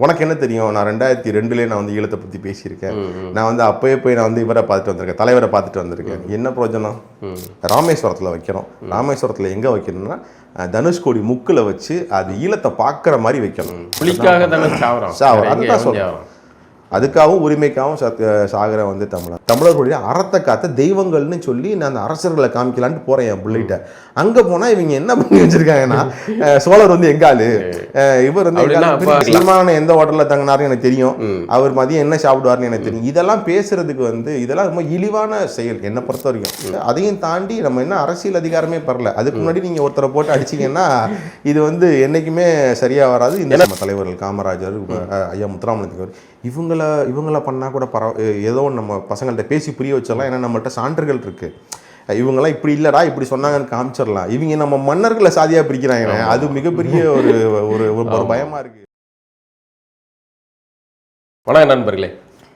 உனக்கு என்ன தெரியும்? நான் 2002 நான் வந்து ஈழத்தை பற்றி பேசியிருக்கேன். நான் வந்து அப்போயே போய் நான் வந்து இவரை பார்த்துட்டு வந்திருக்கேன், தலைவரை பார்த்துட்டு வந்திருக்கேன். என்ன பிரயோஜனம்? ராமேஸ்வரத்தில் வைக்கிறோம். ராமேஸ்வரத்தில் எங்கே வைக்கணும்னா தனுஷ்கோடி முக்கில் வச்சு அது ஈழத்தை பார்க்குற மாதிரி வைக்கணும். புலிக்காக தானே சாவரம். அதுதான் சொல்கிறேன். அதுக்காகவும் உரிமைக்காகவும் சாகர வந்து தமிழர்களுடைய அறத்தை காத்த தெய்வங்கள்னு சொல்லி நான் அந்த அரசர்களை காமிக்கலான்ட்டு போகிறேன் என் பிள்ளைகிட்ட. அங்கே போனால் இவங்க என்ன பண்ணி வச்சுருக்காங்கன்னா சோழர் வந்து எங்காலு, இவர் வந்து சீமான எந்த ஹோட்டலில் தங்கினாருன்னு எனக்கு தெரியும், அவர் மதியம் என்ன சாப்பிடுவார்னு எனக்கு தெரியும். இதெல்லாம் பேசுறதுக்கு வந்து இதெல்லாம் ரொம்ப இழிவான செயல் என்னை பொறுத்த வரைக்கும். அதையும் தாண்டி நம்ம என்ன அரசியல் அதிகாரமே பெறல. அதுக்கு முன்னாடி நீங்கள் ஒருத்தரை போட்டு அடிச்சிங்கன்னா இது வந்து என்றைக்குமே சரியாக வராது. இந்த நம்ம தலைவர்கள் காமராஜர், ஐயா முத்துராமலிங்க, இவங்கள பண்ணால் கூட ஏதோ நம்ம பசங்கள்கிட்ட பேசி புரிய வச்சிடலாம். ஏன்னா நம்மள்கிட்ட சான்றுகள் இருக்குது. இவங்கெல்லாம் இப்படி இல்லைடா இப்படி சொன்னாங்கன்னு காமிச்சிடலாம். இவங்க நம்ம மன்னர்களை சாதியாக பிரிக்கிறாங்க. அது மிகப்பெரிய ஒரு பயமாக இருக்குது. வணக்கம் நண்பர்களே,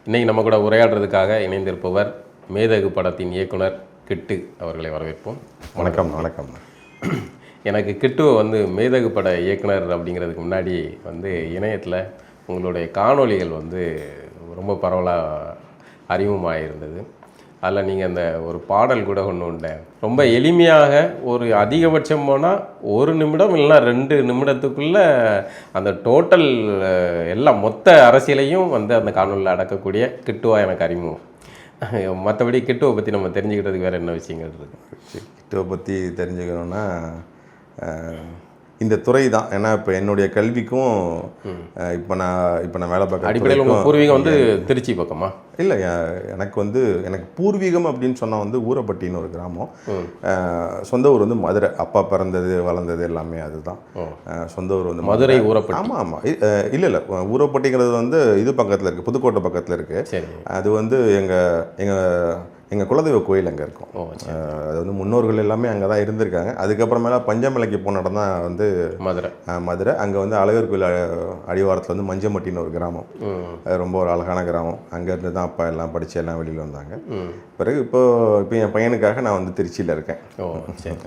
இன்னைக்கு நம்ம கூட உரையாடுறதுக்காக இணைந்திருப்பவர் மேதகு படத்தின் இயக்குனர் கிட்டு அவர்களை வரவேற்போம். வணக்கம். வணக்கம். எனக்கு கிட்டுவை வந்து மேதகு பட இயக்குனர் அப்படிங்கிறதுக்கு முன்னாடி வந்து இணையத்தில் உங்களுடைய காணொளிகள் வந்து ரொம்ப பரவலாக அறிமுகமாக இருந்தது. அதில் நீங்கள் அந்த ஒரு பாடல் கூட ஒன்று உண்டு, ரொம்ப எளிமையாக ஒரு அதிகபட்சம் போனால் 1 நிமிடம் இல்லைனா 2 நிமிடத்துக்குள்ளே அந்த டோட்டல் எல்லாம் மொத்த அரசியலையும் வந்து அந்த காணொலியில் அடக்கக்கூடிய கிட்டுவா எனக்கு அறிமுகம். மற்றபடி கிட்டுவை பற்றி நம்ம தெரிஞ்சுக்கிட்டதுக்கு வேறு என்ன விஷயங்கள் இருக்குது? கிட்டுவை பற்றி தெரிஞ்சுக்கணுன்னா இந்த துறை தான். ஏன்னா இப்போ என்னுடைய கல்விக்கும் இப்போ நான் வேலை பார்க்க அடிப்படையில் உங்கள் பூர்வீகம் வந்து திருச்சி பக்கமா? இல்லை, எனக்கு பூர்வீகம் அப்படின்னு சொன்னால் வந்து ஊரப்பட்டின்னு ஒரு கிராமம். சொந்த ஊர் வந்து மதுரை. அப்பா பிறந்தது வளர்ந்தது எல்லாமே அதுதான். சொந்த ஊர் வந்து மதுரை ஊரப்பட்டி. ஆமாம். இல்லை ஊரப்பட்டிங்கிறது வந்து இது பக்கத்தில் இருக்குது, புதுக்கோட்டை பக்கத்தில் இருக்குது. அது வந்து எங்கள் குலதெய்வ கோயில் அங்கே இருக்கும். அது வந்து முன்னோர்கள் எல்லாமே அங்கே தான் இருந்திருக்காங்க. அதுக்கப்புறமேல பஞ்சமலைக்கு போன இடம் தான் வந்து மதுரை. அங்கே வந்து அழகர் கோயில் அடிவாரத்தில் வந்து மஞ்சமட்டின்னு ஒரு கிராமம். அது ரொம்ப ஒரு அழகான கிராமம். அங்கேருந்து தான் அப்பா எல்லாம் படித்து எல்லாம் வெளியில் வந்தாங்க. பிறகு இப்போ என் பையனுக்காக நான் வந்து திருச்சியில் இருக்கேன்.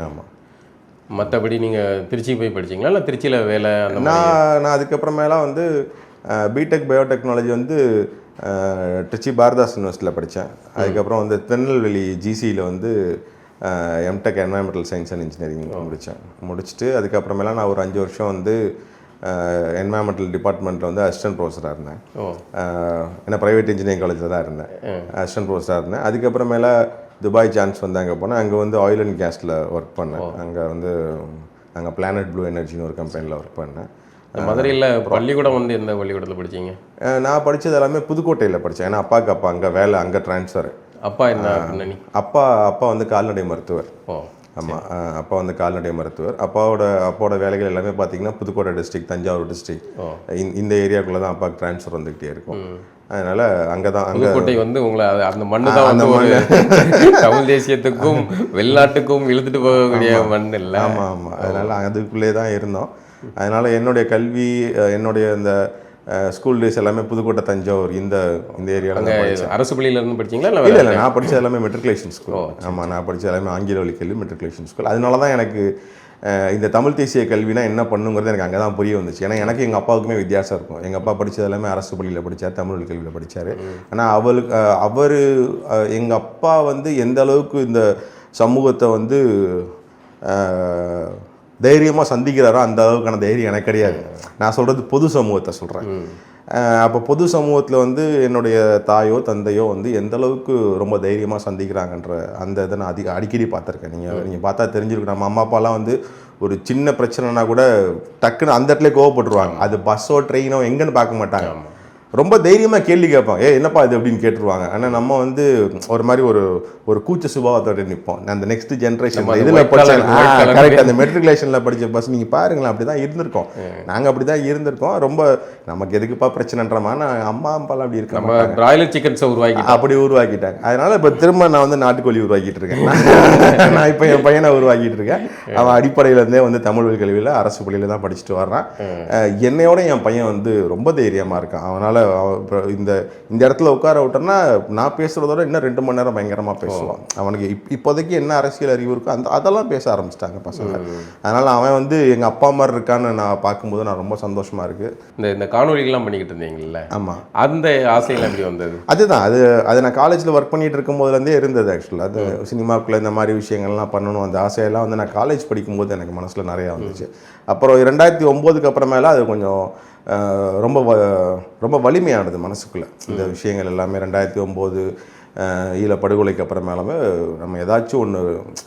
ஆமாம். மற்றபடி நீங்கள் திருச்சி போய் படிச்சிங்களா இல்லை திருச்சியில் வேலை? நான் அதுக்கப்புறமேல வந்து பிடெக் பயோடெக்னாலஜி வந்து திருச்சி பாரதாஸ் யூனிவர்சிட்டியில் படித்தேன். அதுக்கப்புறம் வந்து திருநெல்வேலி ஜிசியில் வந்து MTech environmental science and engineering முடிச்சுட்டு அதுக்கப்புறமேலாம் நான் ஒரு 5 வருஷம் வந்து என்வாயன்மெண்டல் டிபார்ட்மெண்ட்டில் வந்து அசிஸ்டன்ட் ப்ரொஃபஸராக இருந்தேன். ஏன்னா ப்ரைவேட் இன்ஜினியரிங் காலேஜில் தான் இருந்தேன், அசிஸ்டன்ட் ப்ரொஃபஸராக இருந்தேன். அதுக்கப்புறமேல துபாய் சான்ஸ் வந்து அங்கே போனேன். அங்கே வந்து ஆயில் அண்ட் கேஸில் ஒர்க் பண்ணேன். அங்கே பிளானட் ப்ளூ எனர்ஜின்னு ஒரு கம்பெனியில் ஒர்க் பண்ணேன். மதுரையில் பள்ளிக்கூடம் வந்து எந்த பள்ளிக்கூடத்தில் படித்தீங்க? நான் படித்தது எல்லாமே புதுக்கோட்டையில் படித்தேன். ஏன்னா அப்பா அங்கே வேலை, அங்கே ட்ரான்ஸ்ஃபர். அப்பா என்ன பின்னணி? அப்பா வந்து கால்நடை மருத்துவர். ஆமாம், அப்பா வந்து கால்நடை மருத்துவர். அப்பாவோட வேலைகள் எல்லாமே பார்த்தீங்கன்னா புதுக்கோட்டை டிஸ்ட்ரிக்ட், தஞ்சாவூர் டிஸ்ட்ரிக்ட், இந்த ஏரியாவுக்குள்ளே தான் அப்பாவுக்கு ட்ரான்ஸ்ஃபர் வந்துக்கிட்டே இருக்கும். அதனால் புதுக்கோட்டை வந்து உங்களை அந்த மண்ணு தான் வந்து தமிழ் தேசியத்துக்கும் வெளிநாட்டுக்கும் இழுத்துட்டு போகக்கூடிய மண் இல்லை. ஆமாம். அதனால் அதுக்குள்ளே தான் இருந்தோம். அதனால் என்னுடைய கல்வி, என்னுடைய இந்த ஸ்கூல் டேஸ் எல்லாமே புதுக்கோட்டை, தஞ்சாவூர் இந்த ஏரியாவில். அரசு பள்ளியிலேருந்து படிச்சிங்களா? இல்லை, நான் படித்தது எல்லாமே மெட்ரிகுலேஷன் ஸ்கூல். ஆமாம், நான் படித்தது எல்லாமே ஆங்கில வழி கல்வி, மெட்ரிகுலேஷன் ஸ்கூல். அதனால தான் எனக்கு இந்த தமிழ் தேசிய கல்வினா என்ன பண்ணுங்கிறது எனக்கு அங்கே தான் புரிய வந்துச்சு. ஏன்னா எனக்கு எங்கள் அப்பாவுக்குமே வித்தியாசம் இருக்கும். எங்கள் அப்பா படித்தது எல்லாமே அரசு பள்ளியில் படித்தார், தமிழ் வழி கல்வியில் படித்தார். ஆனால் அவர் எங்கள் அப்பா வந்து எந்த அளவுக்கு இந்த சமூகத்தை வந்து தைரியமாக சந்திக்கிறாரோ அந்த அளவுக்கான தைரியம் எனக்கு கிடையாது. நான் சொல்கிறது பொது சமூகத்தை சொல்கிறேன். அப்போ பொது சமூகத்தில் வந்து என்னுடைய தாயோ தந்தையோ வந்து எந்த அளவுக்கு ரொம்ப தைரியமாக சந்திக்கிறாங்கன்ற அந்த இதை நான் அடிக்கடி பார்த்துருக்கேன். நீங்கள் பார்த்தா தெரிஞ்சிருக்கணும். நம்ம அம்மா அப்பாலாம் வந்து ஒரு சின்ன பிரச்சனைனா கூட டக்குன்னு அந்த இடத்துல கோவப்பட்டுருவாங்க. அது பஸ்ஸோ ட்ரெயினோ எங்கன்னு பார்க்க மாட்டாங்க. ரொம்ப தைரியமாக கேள்வி கேட்பாங்க, என்னப்பா இது அப்படின்னு கேட்டுருவாங்க. ஆனால் நம்ம வந்து ஒரு மாதிரி ஒரு கூச்ச சுபாவத்தோட நிற்போம். அந்த நெக்ஸ்ட் ஜென்ரேஷன் இதில் படித்தேன் கரெக்ட், அந்த மெட்ரிகுலேஷனில் படித்த பஸ் நீங்கள் பாருங்களேன், அப்படி தான் இருந்திருக்கோம். நாங்கள் அப்படி தான் இருந்திருக்கோம். ரொம்ப நமக்கு எதுக்குப்பா பிரச்சனைன்றமா, நான் அம்மா அப்பாலாம் அப்படி இருக்கேன். பிராய்லர் சிக்கன்ஸை அப்படி உருவாக்கிட்டாங்க. அதனால் இப்போ திரும்ப நான் வந்து நாட்டுக்கோழி உருவாக்கிட்டு இருக்கேன். நான் இப்போ என் பையனை உருவாக்கிட்டு இருக்கேன். அவன் அடிப்படையிலேருந்தே வந்து தமிழ் வழி கல்வியில் அரசு பள்ளியில் தான் படிச்சுட்டு வர்றான். என்னையோட என் பையன் வந்து ரொம்ப தைரியமாக இருக்கான். அவனால் இந்த இந்த இடத்துல உட்கார விட்டோன்னா நான் பேசுகிறதோட இன்னும் 2 மணி நேரம் பயங்கரமாக பேசுவான். அவனுக்கு இப்போதைக்கு என்ன அரசியல் அறிவு இருக்கோ அதெல்லாம் பேச ஆரம்பிச்சிட்டாங்க பசங்க. அதனால் அவன் வந்து எங்கள் அப்பா மாதிரி இருக்கான்னு நான் பார்க்கும்போது நான் ரொம்ப சந்தோஷமாக இருக்குது. இந்த காணொலிகள்லாம் பண்ணிக்கிட்டு இருந்தீங்கல்ல? ஆமாம். அந்த ஆசைகள் எப்படி வந்தது? அதுதான் அது நான் காலேஜில் ஒர்க் பண்ணிகிட்டு இருக்கும் போதுலேருந்தே இருந்தது. ஆக்சுவலாக அது சினிமாவுக்குள்ளே இந்த மாதிரி விஷயங்கள்லாம் பண்ணணும் அந்த ஆசையெல்லாம் வந்து நான் காலேஜ் படிக்கும்போது எனக்கு மனசில் நிறையா வந்துச்சு. அப்புறம் 2009க்கு அப்புறமேல அது கொஞ்சம் ரொம்ப வலிமையானது மனசுக்குள்ளே. இந்த விஷயங்கள் எல்லாமே 2009 ஈழ படுகொலைக்கு அப்புறமேலுமே நம்ம ஏதாச்சும் ஒன்று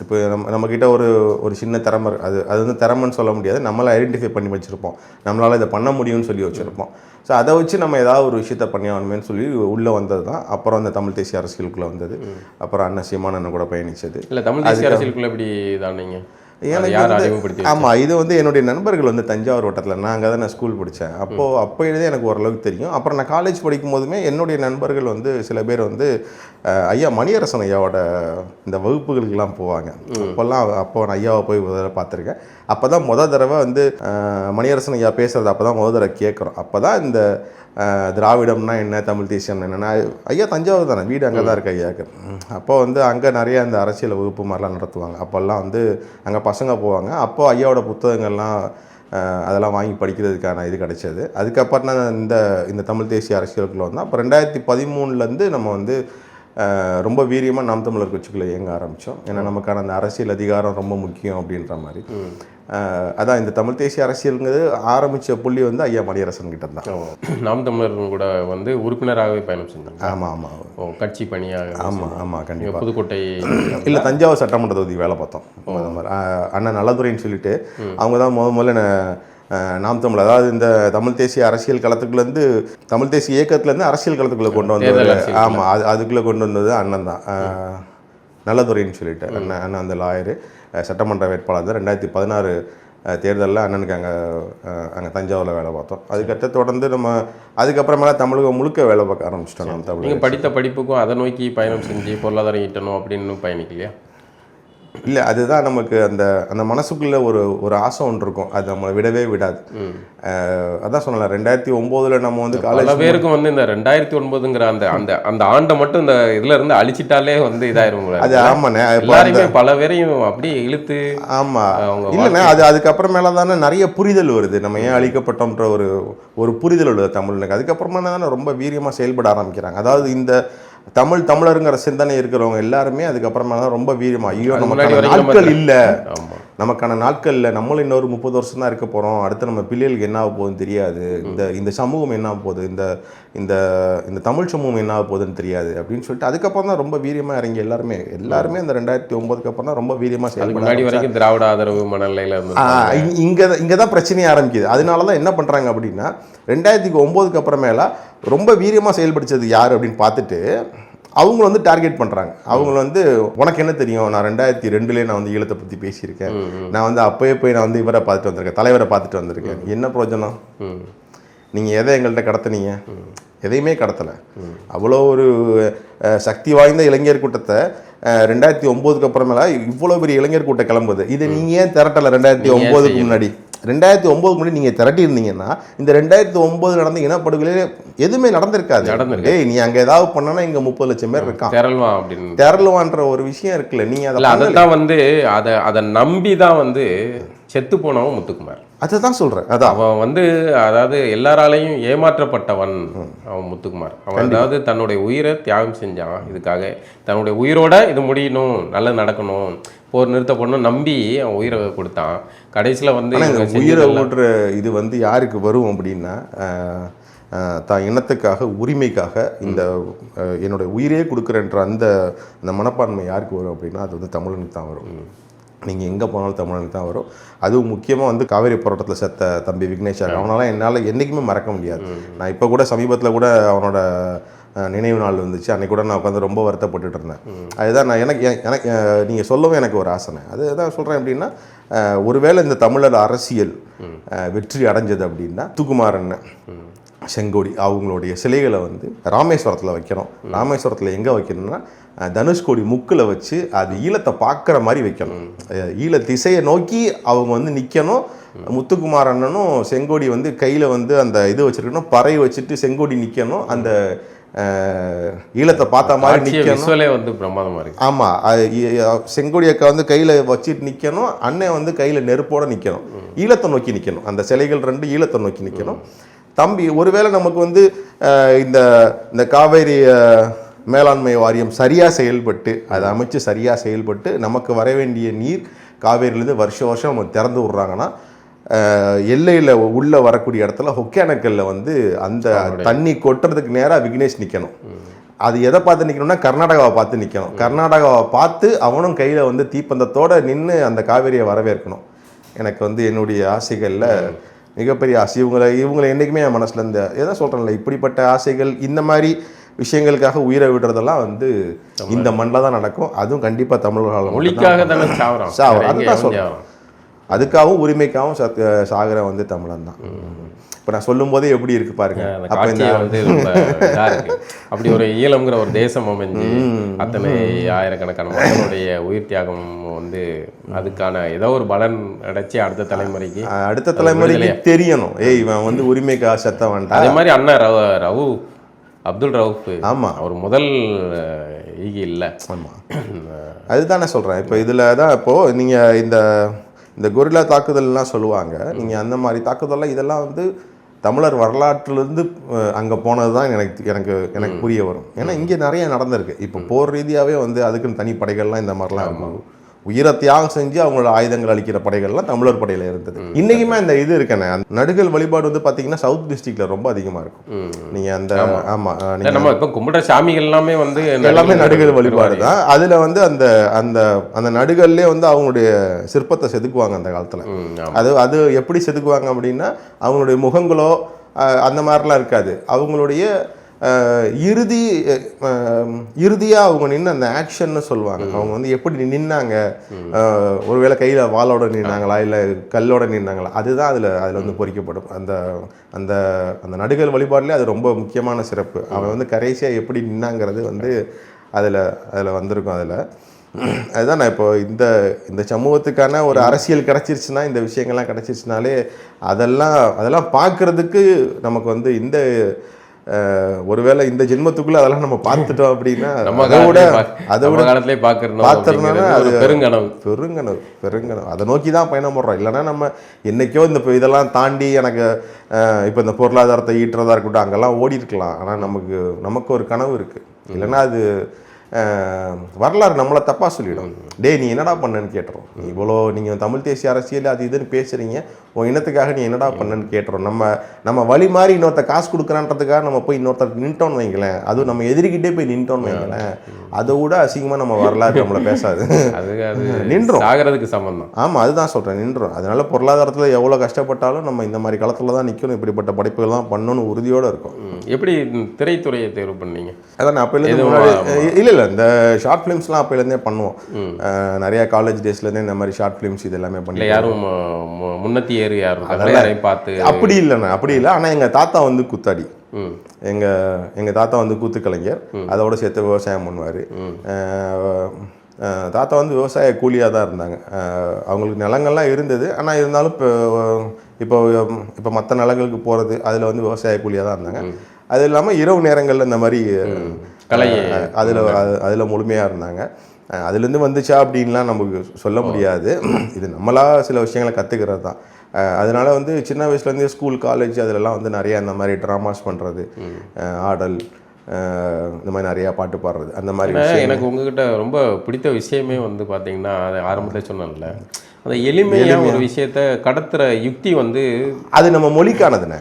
இப்போ நம்மக்கிட்ட ஒரு சின்ன திறமை அது வந்து திறமைன்னு சொல்ல முடியாது, நம்மளை ஐடென்டிஃபை பண்ணி வச்சுருப்போம், நம்மளால் இதை பண்ண முடியும்னு சொல்லி வச்சுருப்போம். ஸோ அதை வச்சு நம்ம ஏதாவது ஒரு விஷயத்த பண்ணி ஆகணுமேனு சொல்லி உள்ளே வந்தது தான். அப்புறம் அந்த தமிழ் தேசிய அரசியலுக்குள்ளே வந்தது. அப்புறம் அண்ணன் சீமானன் கூட பயணித்தது. இல்லை, தமிழ் தேசிய அரசியலுக்குள்ளே எப்படி தான் நீங்கள்? எனக்கு வந்து ஆமாம், இது வந்து என்னுடைய நண்பர்கள் வந்து தஞ்சாவூர் வட்டத்தில், நான் அங்கே தான் நான் ஸ்கூல் படித்தேன். அப்போயே எனக்கு ஓரளவுக்கு தெரியும். அப்புறம் நான் காலேஜ் படிக்கும் போதுமே என்னுடைய நண்பர்கள் வந்து சில பேர் வந்து ஐயா மணியரசன் ஐயாவோட இந்த வகுப்புகளுக்கெல்லாம் போவாங்க. அப்போ நான் ஐயாவை போய் முதல்ல பார்த்துருக்கேன். அப்போ தான் தடவை வந்து மணியரசன் ஐயா பேசுகிறது அப்போ தான் தடவை கேட்குறோம். அப்போ தான் இந்த திராவிடம்னா என்ன, தமிழ் தேசியம் என்னென்னா, ஐயா தஞ்சாவூர் தானே, வீடு அங்கே தான் இருக்கு ஐயாவுக்கு. அப்போ வந்து அங்கே நிறைய அந்த அரசியல் வகுப்பு மாதிரிலாம் நடத்துவாங்க. அப்போல்லாம் வந்து அங்கே பசங்க போவாங்க. அப்போது ஐயாவோட புத்தகங்கள்லாம் அதெல்லாம் வாங்கி படிக்கிறதுக்கான இது கிடைச்சது. அதுக்கப்புறம் தான் இந்த தமிழ் தேசிய அரசியலுக்குள்ள வந்தோம். அப்போ 2013 நம்ம வந்து ரொம்ப வீரியமாக நாம் தமிழர் கட்சிக்குள்ளே இயங்க ஆரம்பித்தோம். ஏன்னா நமக்கான அந்த அரசியல் அதிகாரம் ரொம்ப முக்கியம் அப்படின்ற மாதிரி. அதான் இந்த தமிழ் தேசிய அரசியலுங்கிறது ஆரம்பித்த புள்ளி வந்து ஐயா மணியரசன் கிட்ட தான். நாம் தமிழர் கூட வந்து உறுப்பினராகவே பயணம் செஞ்சாங்க. ஆமாம் ஆமாம், கட்சி பணியாக. ஆமாம் ஆமாம், கண்டிப்பாக. புதுக்கோட்டை இல்லை, தஞ்சாவூர் சட்டமன்ற தொகுதி வேலை பார்த்தோம். அண்ணன் நல்லதுரைன்னு சொல்லிட்டு அவங்க தான் முதல்ல நாம் தமிழ், அதாவது இந்த தமிழ் தேசிய அரசியல் களத்துக்குள்ளேருந்து, தமிழ் தேசிய இயக்கத்துலேருந்து அரசியல் களத்துக்குள்ளே கொண்டு வந்தது. ஆமாம், அதுக்குள்ளே கொண்டு வந்தது அண்ணன் தான், நல்லதுரைன்னு சொல்லிட்டு. அண்ணன் அந்த லாயரு, சட்டமன்ற வேட்பாளர் தான். 2016 தேர்தலில் அண்ணனுக்கு அங்கே தஞ்சாவூரில் வேலை பார்த்தோம். அதுக்கடுத்து தொடர்ந்து நம்ம அதுக்கப்புறமேல தமிழகம் முழுக்க வேலை பார்க்க ஆரம்பிச்சிட்டோம். நம்ம தமிழ் நீங்கள் படித்த படிப்புக்கும் அதை நோக்கி பயணம் செஞ்சு பொருளாதாரம் ஈட்டணும் அப்படின்னு பயணிக்கலையா? இல்லை, அதுதான் நமக்கு அந்த மனசுக்குள்ளே ஒரு ஆசை ஒன்று இருக்கும், அது நம்மளை விடவே விடாது. அதான் சொன்னல 2009 நம்ம வந்து பல பேருக்கும் வந்து இந்த 2009ங்கிற அந்த ஆண்டை மட்டும் இந்த இதுல இருந்து அழிச்சிட்டாலே வந்து இதாயிரும். அது ஆமாண்ணே, எல்லாருமே பல பேரையும் அப்படியே இழுத்து. ஆமாம், இல்லைண்ணே, அதுக்கப்புறமேல தானே நிறைய புரிதல் வருது, நம்ம ஏன் அழிக்கப்பட்டோம்ன்ற ஒரு புரிதல் வருது தமிழுக்கு. அதுக்கப்புறமா தானே ரொம்ப வீரியமாக செயல்பட ஆரம்பிக்கிறாங்க. அதாவது இந்த தமிழருங்கிற சிந்தனை இருக்கிறவங்க எல்லாருமே அதுக்கப்புறமா தான் ரொம்ப வீரியமா, ஐயோ நமக்கான நாட்கள் இல்லை, நமக்கான நாட்கள் இல்லை, நம்மளும் இன்னொரு 30 வருஷம் தான் இருக்க போகிறோம், அடுத்து நம்ம பிள்ளைகளுக்கு என்ன ஆக போகுதுன்னு தெரியாது, இந்த சமூகம் என்ன ஆக போகுது, இந்த தமிழ் சமூகம் என்ன ஆக போகுதுன்னு தெரியாது அப்படின்னு சொல்லிட்டு அதுக்கப்புறம் தான் ரொம்ப வீரியமாக இறங்கி எல்லாருமே அந்த 2009க்கு அப்புறம் தான் ரொம்ப வீரியமாக செயல்பட வரைக்கும் திராவிட ஆதரவு மனநிலையில் இருந்து இங்கே தான் பிரச்சனையே ஆரம்பிக்குது. அதனால தான் என்ன பண்ணுறாங்க அப்படின்னா 2009க்கு அப்புறமேல ரொம்ப வீரியமாக செயல்படுத்தது யார் அப்படின்னு பார்த்துட்டு அவங்க வந்து டார்கெட் பண்ணுறாங்க. அவங்க வந்து உனக்கு என்ன தெரியும், நான் 2002 நான் வந்து ஈழத்தை பற்றி பேசியிருக்கேன், நான் வந்து அப்போயே போய் நான் வந்து இவரை பார்த்துட்டு வந்திருக்கேன், தலைவரை பார்த்துட்டு வந்திருக்கேன், என்ன பிரயோஜனம், நீங்கள் எதை எங்கள்கிட்ட கடத்தினீங்க, எதையுமே கடத்தலை. அவ்வளோ ஒரு சக்தி வாய்ந்த இளைஞர் கூட்டத்தை 2009க்கு அப்புறமேல இவ்வளோ பெரிய இளைஞர் கூட்டம் கிளம்புது. இதை நீங்கள் ஏன் திரட்டலை 2009க்கு முன்னாடி? 2009க்கு முன்னாடி நீங்கள் திரட்டி இருந்தீங்கன்னா இந்த 2009 நடந்த இனப்படுகொலை எதுவுமே நடந்திருக்காது. நீ அங்கே ஏதாவது பண்ணனா இங்கே 30 லட்சம் பேர் இருக்கான், திரளுவான்ற ஒரு விஷயம் இருக்குல்ல. நீங்கள் அதான் வந்து அதை நம்பி தான் வந்து செத்து போனவன் முத்துக்குமார். அதுதான் சொல்கிறேன். அதான் அவன் வந்து அதாவது எல்லாராலையும் ஏமாற்றப்பட்டவன் அவன் முத்துக்குமார். அவன் அதாவது தன்னுடைய உயிரை தியாகம் செஞ்சான் இதுக்காக, தன்னுடைய உயிரோட இது முடியணும், நல்லது நடக்கணும், போர் நிறுத்தப்படணும் நம்பி அவன் உயிரை கொடுத்தான். கடைசியில் வந்து உயிரை ஓடுற இது வந்து யாருக்கு வரும் அப்படின்னா, தான் இனத்துக்காக உரிமைக்காக என்னுடைய உயிரே கொடுக்குறன்ற அந்த மனப்பான்மை யாருக்கு வரும் அப்படின்னா அது வந்து தமிழனுக்கு தான் வரும். நீங்கள் எங்கே போனாலும் தமிழனுக்கு தான் வரும். அதுவும் முக்கியமாக வந்து காவேரி போராட்டத்தில் செத்த தம்பி விக்னேஷார், அவனால் என்னால் என்றைக்குமே மறக்க முடியாது. நான் இப்போ கூட சமீபத்தில் கூட அவனோட நினைவு நாள் வந்துச்சு, அன்றைக்கி கூட நான் உட்காந்து ரொம்ப வருத்தப்பட்டுட்டு இருந்தேன். அதுதான் நான் எனக்கு நீங்கள் சொல்லவும் எனக்கு ஒரு ஆசனை. அதுதான் சொல்கிறேன் எப்படின்னா, ஒருவேளை இந்த தமிழர் அரசியல் வெற்றி அடைஞ்சது அப்படின்னா முத்துக்குமார் அண்ணன் செங்கோடி அவங்களுடைய சிலைகளை வந்து ராமேஸ்வரத்தில் வைக்கணும். ராமேஸ்வரத்தில் எங்கே வைக்கணும்னா தனுஷ்கோடி முக்கில் வச்சு அது ஈழத்தை பார்க்குற மாதிரி வைக்கணும். ஈழ திசையை நோக்கி அவங்க வந்து நிற்கணும். முத்துக்குமார் அண்ணனும் செங்கோடி வந்து கையில் வந்து அந்த இது வச்சுருக்கணும், பறை வச்சுட்டு செங்கோடி நிற்கணும். அந்த ஈழத்தை பார்த்த மாதிரி நிற்கணும். வந்து பிரமாதமாக இருக்கு. ஆமாம், செங்கோடி அக்கா வந்து கையில் வச்சுட்டு நிற்கணும், அண்ணன் வந்து கையில் நெருப்போடு நிற்கணும், ஈழத்தை நோக்கி நிற்கணும். அந்த சிலைகள் ரெண்டு ஈழத்தை நோக்கி நிற்கணும். தம்பி ஒருவேளை நமக்கு வந்து இந்த காவேரி மேலாண்மை வாரியம் சரியாக செயல்பட்டு அதை அமைச்சு சரியாக செயல்பட்டு நமக்கு வர வேண்டிய நீர் காவேரியிலேருந்து வருஷம் நம்ம திறந்து விட்றாங்கன்னா எல்லையில் உள்ளே வரக்கூடிய இடத்துல ஒகேனக்கல்ல வந்து அந்த தண்ணி கொட்டுறதுக்கு நேராக விக்னேஷ் நிற்கணும். அது எதை பார்த்து நிற்கணும்னா கர்நாடகாவை பார்த்து நிற்கணும். கர்நாடகாவை பார்த்து அவனும் கையில் வந்து தீப்பந்தத்தோடு நின்று அந்த காவேரியை வரவேற்கணும். எனக்கு வந்து என்னுடைய ஆசைகளில் மிகப்பெரிய ஆசை. இவங்களை என்றைக்குமே என் மனசில் இந்த எதாவது சொல்கிறேன்ல, இப்படிப்பட்ட ஆசைகள் இந்த மாதிரி விஷயங்களுக்காக உயிரை விடுறதெல்லாம் வந்து இந்த மண்ணில் தான் நடக்கும். அதுவும் கண்டிப்பாக தமிழர்கள் மொழிக்காக தானே அதுதான் சொல்கிறேன். அதுக்காகவும் உரிமைக்காகவும் சாகிற வந்து தமிழன் தான். இப்போ நான் சொல்லும் போதே எப்படி இருக்கு பாருங்க. வந்து அப்படி ஒரு ஈழம்ங்கிற ஒரு தேசம் அமைஞ்சு அத்தனை ஆயிரக்கணக்கான மக்களுடைய உயிர் தியாகம் வந்து அதுக்கான ஏதோ ஒரு பலன் அடைச்சி அடுத்த தலைமுறைக்கு தெரியணும். இவன் வந்து உரிமைக்காக செத்த வேண்டாம். அதே மாதிரி அண்ணா ரவு அப்துல் ரவுஃப், ஆமா, அவர் முதல் ஈகி இல்லை. ஆமாம், அதுதான் நான் சொல்கிறேன். இப்போ இதில் தான் இப்போது நீங்கள் இந்த கொரில்லா தாக்குதல்லாம் சொல்லுவாங்க. நீங்கள் அந்த மாதிரி தாக்குதல்லாம் இதெல்லாம் வந்து தமிழர் வரலாற்றிலிருந்து அங்கே போனது தான் எனக்கு புரிய வரும். ஏன்னா இங்கே நிறைய நடந்திருக்கு. இப்போ போர் ரீதியாகவே வந்து அதுக்குன்னு தனி படைகள்லாம் இந்த மாதிரிலாம் இருக்கும். உயிரை தியாகம் செஞ்சு அவங்களோட ஆயுதங்கள் அளிக்கிற படைகள்லாம் தமிழர் படையில் இருந்தது. இன்றைக்குமே அந்த இது இருக்கேன். நடுகள் வழிபாடு வந்து பார்த்தீங்கன்னா சவுத் டிஸ்ட்ரிக்டில் ரொம்ப அதிகமாக இருக்கும். நீங்கள் அந்த ஆமாம், நம்ம இப்போ கும்பிட்ட சாமிகள் எல்லாமே நடுகள் வழிபாடு தான். அதில் வந்து அந்த அந்த அந்த நடுகள்லேயே வந்து அவங்களுடைய சிற்பத்தை செதுக்குவாங்க அந்த காலத்தில். அது எப்படி செதுக்குவாங்க அப்படின்னா அவங்களுடைய முகங்களோ அந்த மாதிரிலாம் இருக்காது. அவங்களுடைய இறுதியாக அவங்க நின்று அந்த ஆக்ஷன்னு சொல்லுவாங்க. அவங்க வந்து எப்படி நின்னாங்க, ஒருவேளை கையில் வாளோட நின்னாங்களா இல்லை கல்லோட நின்னாங்களா, அதுதான் அதில் வந்து பொறிக்கப்படும். அந்த அந்த அந்த நடுகள் வழிபாடுலேயே அது ரொம்ப முக்கியமான சிறப்பு. அவன் வந்து கடைசியாக எப்படி நின்னாங்கிறது வந்து அதில் வந்திருக்கும். அதுதான் நான் இப்போ இந்த சமூகத்துக்கான ஒரு அரசியல் கிடச்சிருச்சுன்னா, இந்த விஷயங்கள்லாம் கிடச்சிருச்சுனாலே அதெல்லாம் பார்க்குறதுக்கு நமக்கு வந்து ஒருவேளை இந்த ஜென்மத்துக்குள்ள அதெல்லாம் நம்ம பார்த்துட்டோம் அப்படின்னா அதை விட காலத்திலே பார்த்துறதுனால அது பெருங்கனவு அதை நோக்கி தான் பயணம் போடுறோம். இல்லைன்னா நம்ம என்னைக்கோ இதெல்லாம் தாண்டி எனக்கு இப்போ இந்த பொருளாதாரத்தை ஈட்டுறதா இருக்கட்டும் அங்கெல்லாம் ஓடி இருக்கலாம். ஆனால் நமக்கு ஒரு கனவு இருக்குது. இல்லைன்னா அது வரலாறு நம்மளை தப்பாக சொல்லிடும். நீ என்னடா பண்ணன்னு கேட்டுறோம். நீங்கள் தமிழ் தேசிய அரசியல் அது இதுன்னு பேசுகிறீங்க, உன் இனத்துக்காக நீ என்னடா பண்ணன்னு கேட்டுறோம். நம்ம வழி மாதிரி இன்னொருத்த காசு கொடுக்குறான்றதுக்காக நம்ம போய் இன்னொருத்தர் நின்ட்டோன்னு வைங்களேன், அதுவும் நம்ம எதிர்கிட்டே போய் நின்ட்டோன்னு வைங்களேன், அதை விட அசிங்கமாக நம்ம வரலாறு நம்மளை பேசாது. நின்றோம் ஆகிறதுக்கு சம்பந்தம். ஆமாம், அதுதான் சொல்கிறேன், நின்றோம். அதனால பொருளாதாரத்தில் எவ்வளோ கஷ்டப்பட்டாலும் நம்ம இந்த மாதிரி காலத்தில் தான் நிற்கணும். இப்படிப்பட்ட படைப்புகள் தான் பண்ணணும்னு உறுதியோடு இருக்கும். எப்படி திரைத்துறையை தேர்வு பண்ணீங்க? அதான் அப்போலேருந்து இல்லை இந்த ஷார்ட் ஃபிலிம்ஸ்லாம் அப்போலேருந்தே பண்ணுவோம். நிறையா காலேஜ் டேஸ்லேருந்தே இந்த மாதிரி ஷார்ட் ஃபிலிம்ஸ் இது எல்லாமே பண்ணி யாரும் முன்னத்தி ஏறி யாரும் பார்த்து அப்படி இல்லைண்ணா, அப்படி இல்லை. ஆனால் எங்கள் தாத்தா வந்து குத்தாடி, எங்கள் தாத்தா வந்து கூத்து கலைஞர், அதோட சேர்த்து விவசாயம் பண்ணுவார். தாத்தா வந்து விவசாய கூலியாக தான் இருந்தாங்க. அவங்களுக்கு நிலங்கள்லாம் இருந்தது, ஆனால் இருந்தாலும் இப்போ மற்ற நிலங்களுக்கு போகிறது அதில் வந்து விவசாய கூலியாக தான் இருந்தாங்க. அது இல்லாமல் இரவு நேரங்களில் இந்த மாதிரி கலை அதில் முழுமையாக இருந்தாங்க. அதுலேருந்து வந்துச்சா அப்படின்லாம் நமக்கு சொல்ல முடியாது. இது நம்மளாக சில விஷயங்களை கற்றுக்கிறது தான். அதனால வந்து சின்ன வயசுலேருந்தே ஸ்கூல் காலேஜ் அதிலெல்லாம் வந்து நிறையா இந்த மாதிரி ட்ராமாஸ் பண்ணுறது, ஆடல், இந்த மாதிரி நிறையா பாட்டு பாடுறது, அந்த மாதிரி. எனக்கு உங்ககிட்ட ரொம்ப பிடித்த விஷயமே வந்து பார்த்தீங்கன்னா, அதை ஆரம்பத்தில் சொன்னேன்ல, அந்த எளிமையாக ஒரு விஷயத்த கடத்துற யுக்தி வந்து அது நம்ம மொழிக்கானதுண்ணே.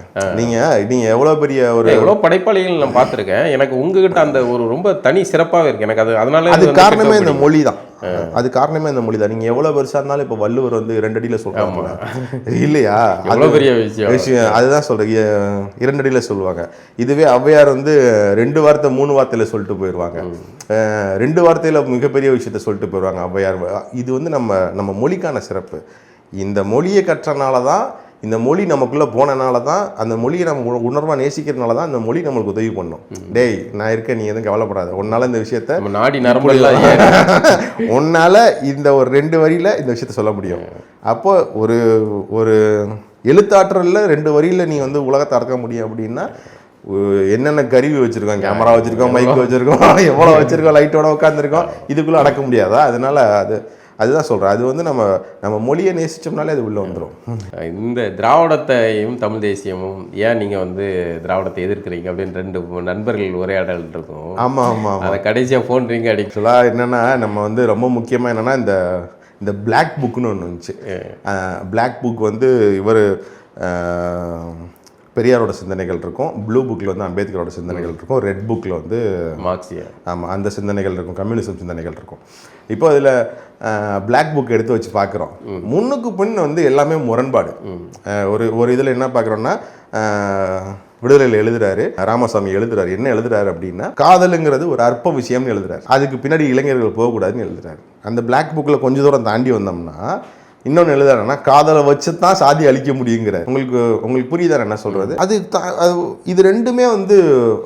நீங்கள் எவ்வளோ பெரிய எவ்வளோ படைப்பாளிகள் நான் பார்த்துருக்கேன். எனக்கு உங்ககிட்ட அந்த ஒரு ரொம்ப தனி சிறப்பாகவே இருக்குது. எனக்கு அதனால அது காரணமே இந்த மொழி தான். அது காரணமே இந்த மொழி தான். நீங்கள் எவ்வளோ பெருசாக இருந்தாலும் இப்போ வள்ளுவர் வந்து 2 அடியில் சொல்கிறாங்க இல்லையா? அவ்வளோ பெரிய விஷயம் அதுதான் சொல்கிறேன், 2 அடியில் சொல்லுவாங்க. இதுவே ஔவையார் வந்து 2 வார்த்தை 3 வார்த்தையில் சொல்லிட்டு போயிடுவாங்க. 2 வார்த்தையில் மிகப்பெரிய விஷயத்த சொல்லிட்டு போயிடுவாங்க ஔவையார். இது வந்து நம்ம மொழிக்கான சிறப்பு. இந்த மொழியை கற்றனால தான் இந்த மொழி நமக்குள்ளே போனனால தான், அந்த மொழியை நம்ம உணர்வாக நேசிக்கிறதுனால தான் அந்த மொழி நம்மளுக்கு உதவி பண்ணும். டேய் நான் இருக்கேன், நீ எதுவும் கவலைப்படாத, உன்னால இந்த விஷயத்த நாடி நரம்பெல்லாம் உன்னால இந்த ஒரு 2 வரியில இந்த விஷயத்த சொல்ல முடியும். அப்போ ஒரு ஒரு எழுத்தாற்றல்ல 2 வரியில நீ வந்து உலகத்தை அடக்க முடியும் அப்படின்னா, என்னென்ன கருவி வச்சிருக்கோம், கேமரா வச்சிருக்கோம், மைக் வச்சிருக்கோம், எவ்வளோ வச்சிருக்கோம், லைட்டோட உட்காந்துருக்கோம், இதுக்குள்ளே அடக்க முடியாதா? அதனால அதுதான் சொல்கிறேன். அது வந்து நம்ம மொழியை நேசிச்சோம்னாலே அது உள்ளே வந்துடும். இந்த திராவிடத்தையும் தமிழ் தேசியமும் ஏன் நீங்கள் வந்து திராவிடத்தை எதிர்க்கிறீங்க அப்படின்னு 2 நண்பர்கள் உரையாடல் இருக்கும். ஆமாம் ஆமாம். அதை கடைசியாக ஃபோன் ரிங் ஆக்சுவலாக என்னென்னா, நம்ம வந்து ரொம்ப முக்கியமாக என்னென்னா, இந்த பிளாக் புக்குன்னு ஒன்று இருந்துச்சு. பிளாக் புக் வந்து இவர் பெரியாரோட சிந்தனைகள் இருக்கும், ப்ளூ புக்கில் வந்து அம்பேத்கரோட சிந்தனைகள் இருக்கும், ரெட் புக்கில் வந்து மார்க்சிய, ஆமாம் அந்த சிந்தனைகள் இருக்கும், கம்யூனிசம் சிந்தனைகள் இருக்கும். இப்போ அதில் பிளாக் புக் எடுத்து வச்சு பார்க்குறோம், முன்னுக்கு பின் வந்து எல்லாமே முரண்பாடு. ஒரு இதில் என்ன பார்க்குறோன்னா, விடுதலையில் எழுதுறாரு, ராமசாமி எழுதுறாரு. என்ன எழுதுறாரு அப்படின்னா, காதலுங்கிறது ஒரு அற்ப விஷயம்னு எழுதுறாரு, அதுக்கு பின்னாடி இளைஞர்கள் போகக்கூடாதுன்னு எழுதுறாரு. அந்த பிளாக் புக்கில் கொஞ்சம் தூரம் தாண்டி வந்தோம்னா இன்னொன்று எழுதுறாருன்னா, காதலை வச்சு தான் சாதி அழிக்க முடியுங்கிற. உங்களுக்கு புரியுதா என்ன சொல்றது? இது 2மே வந்து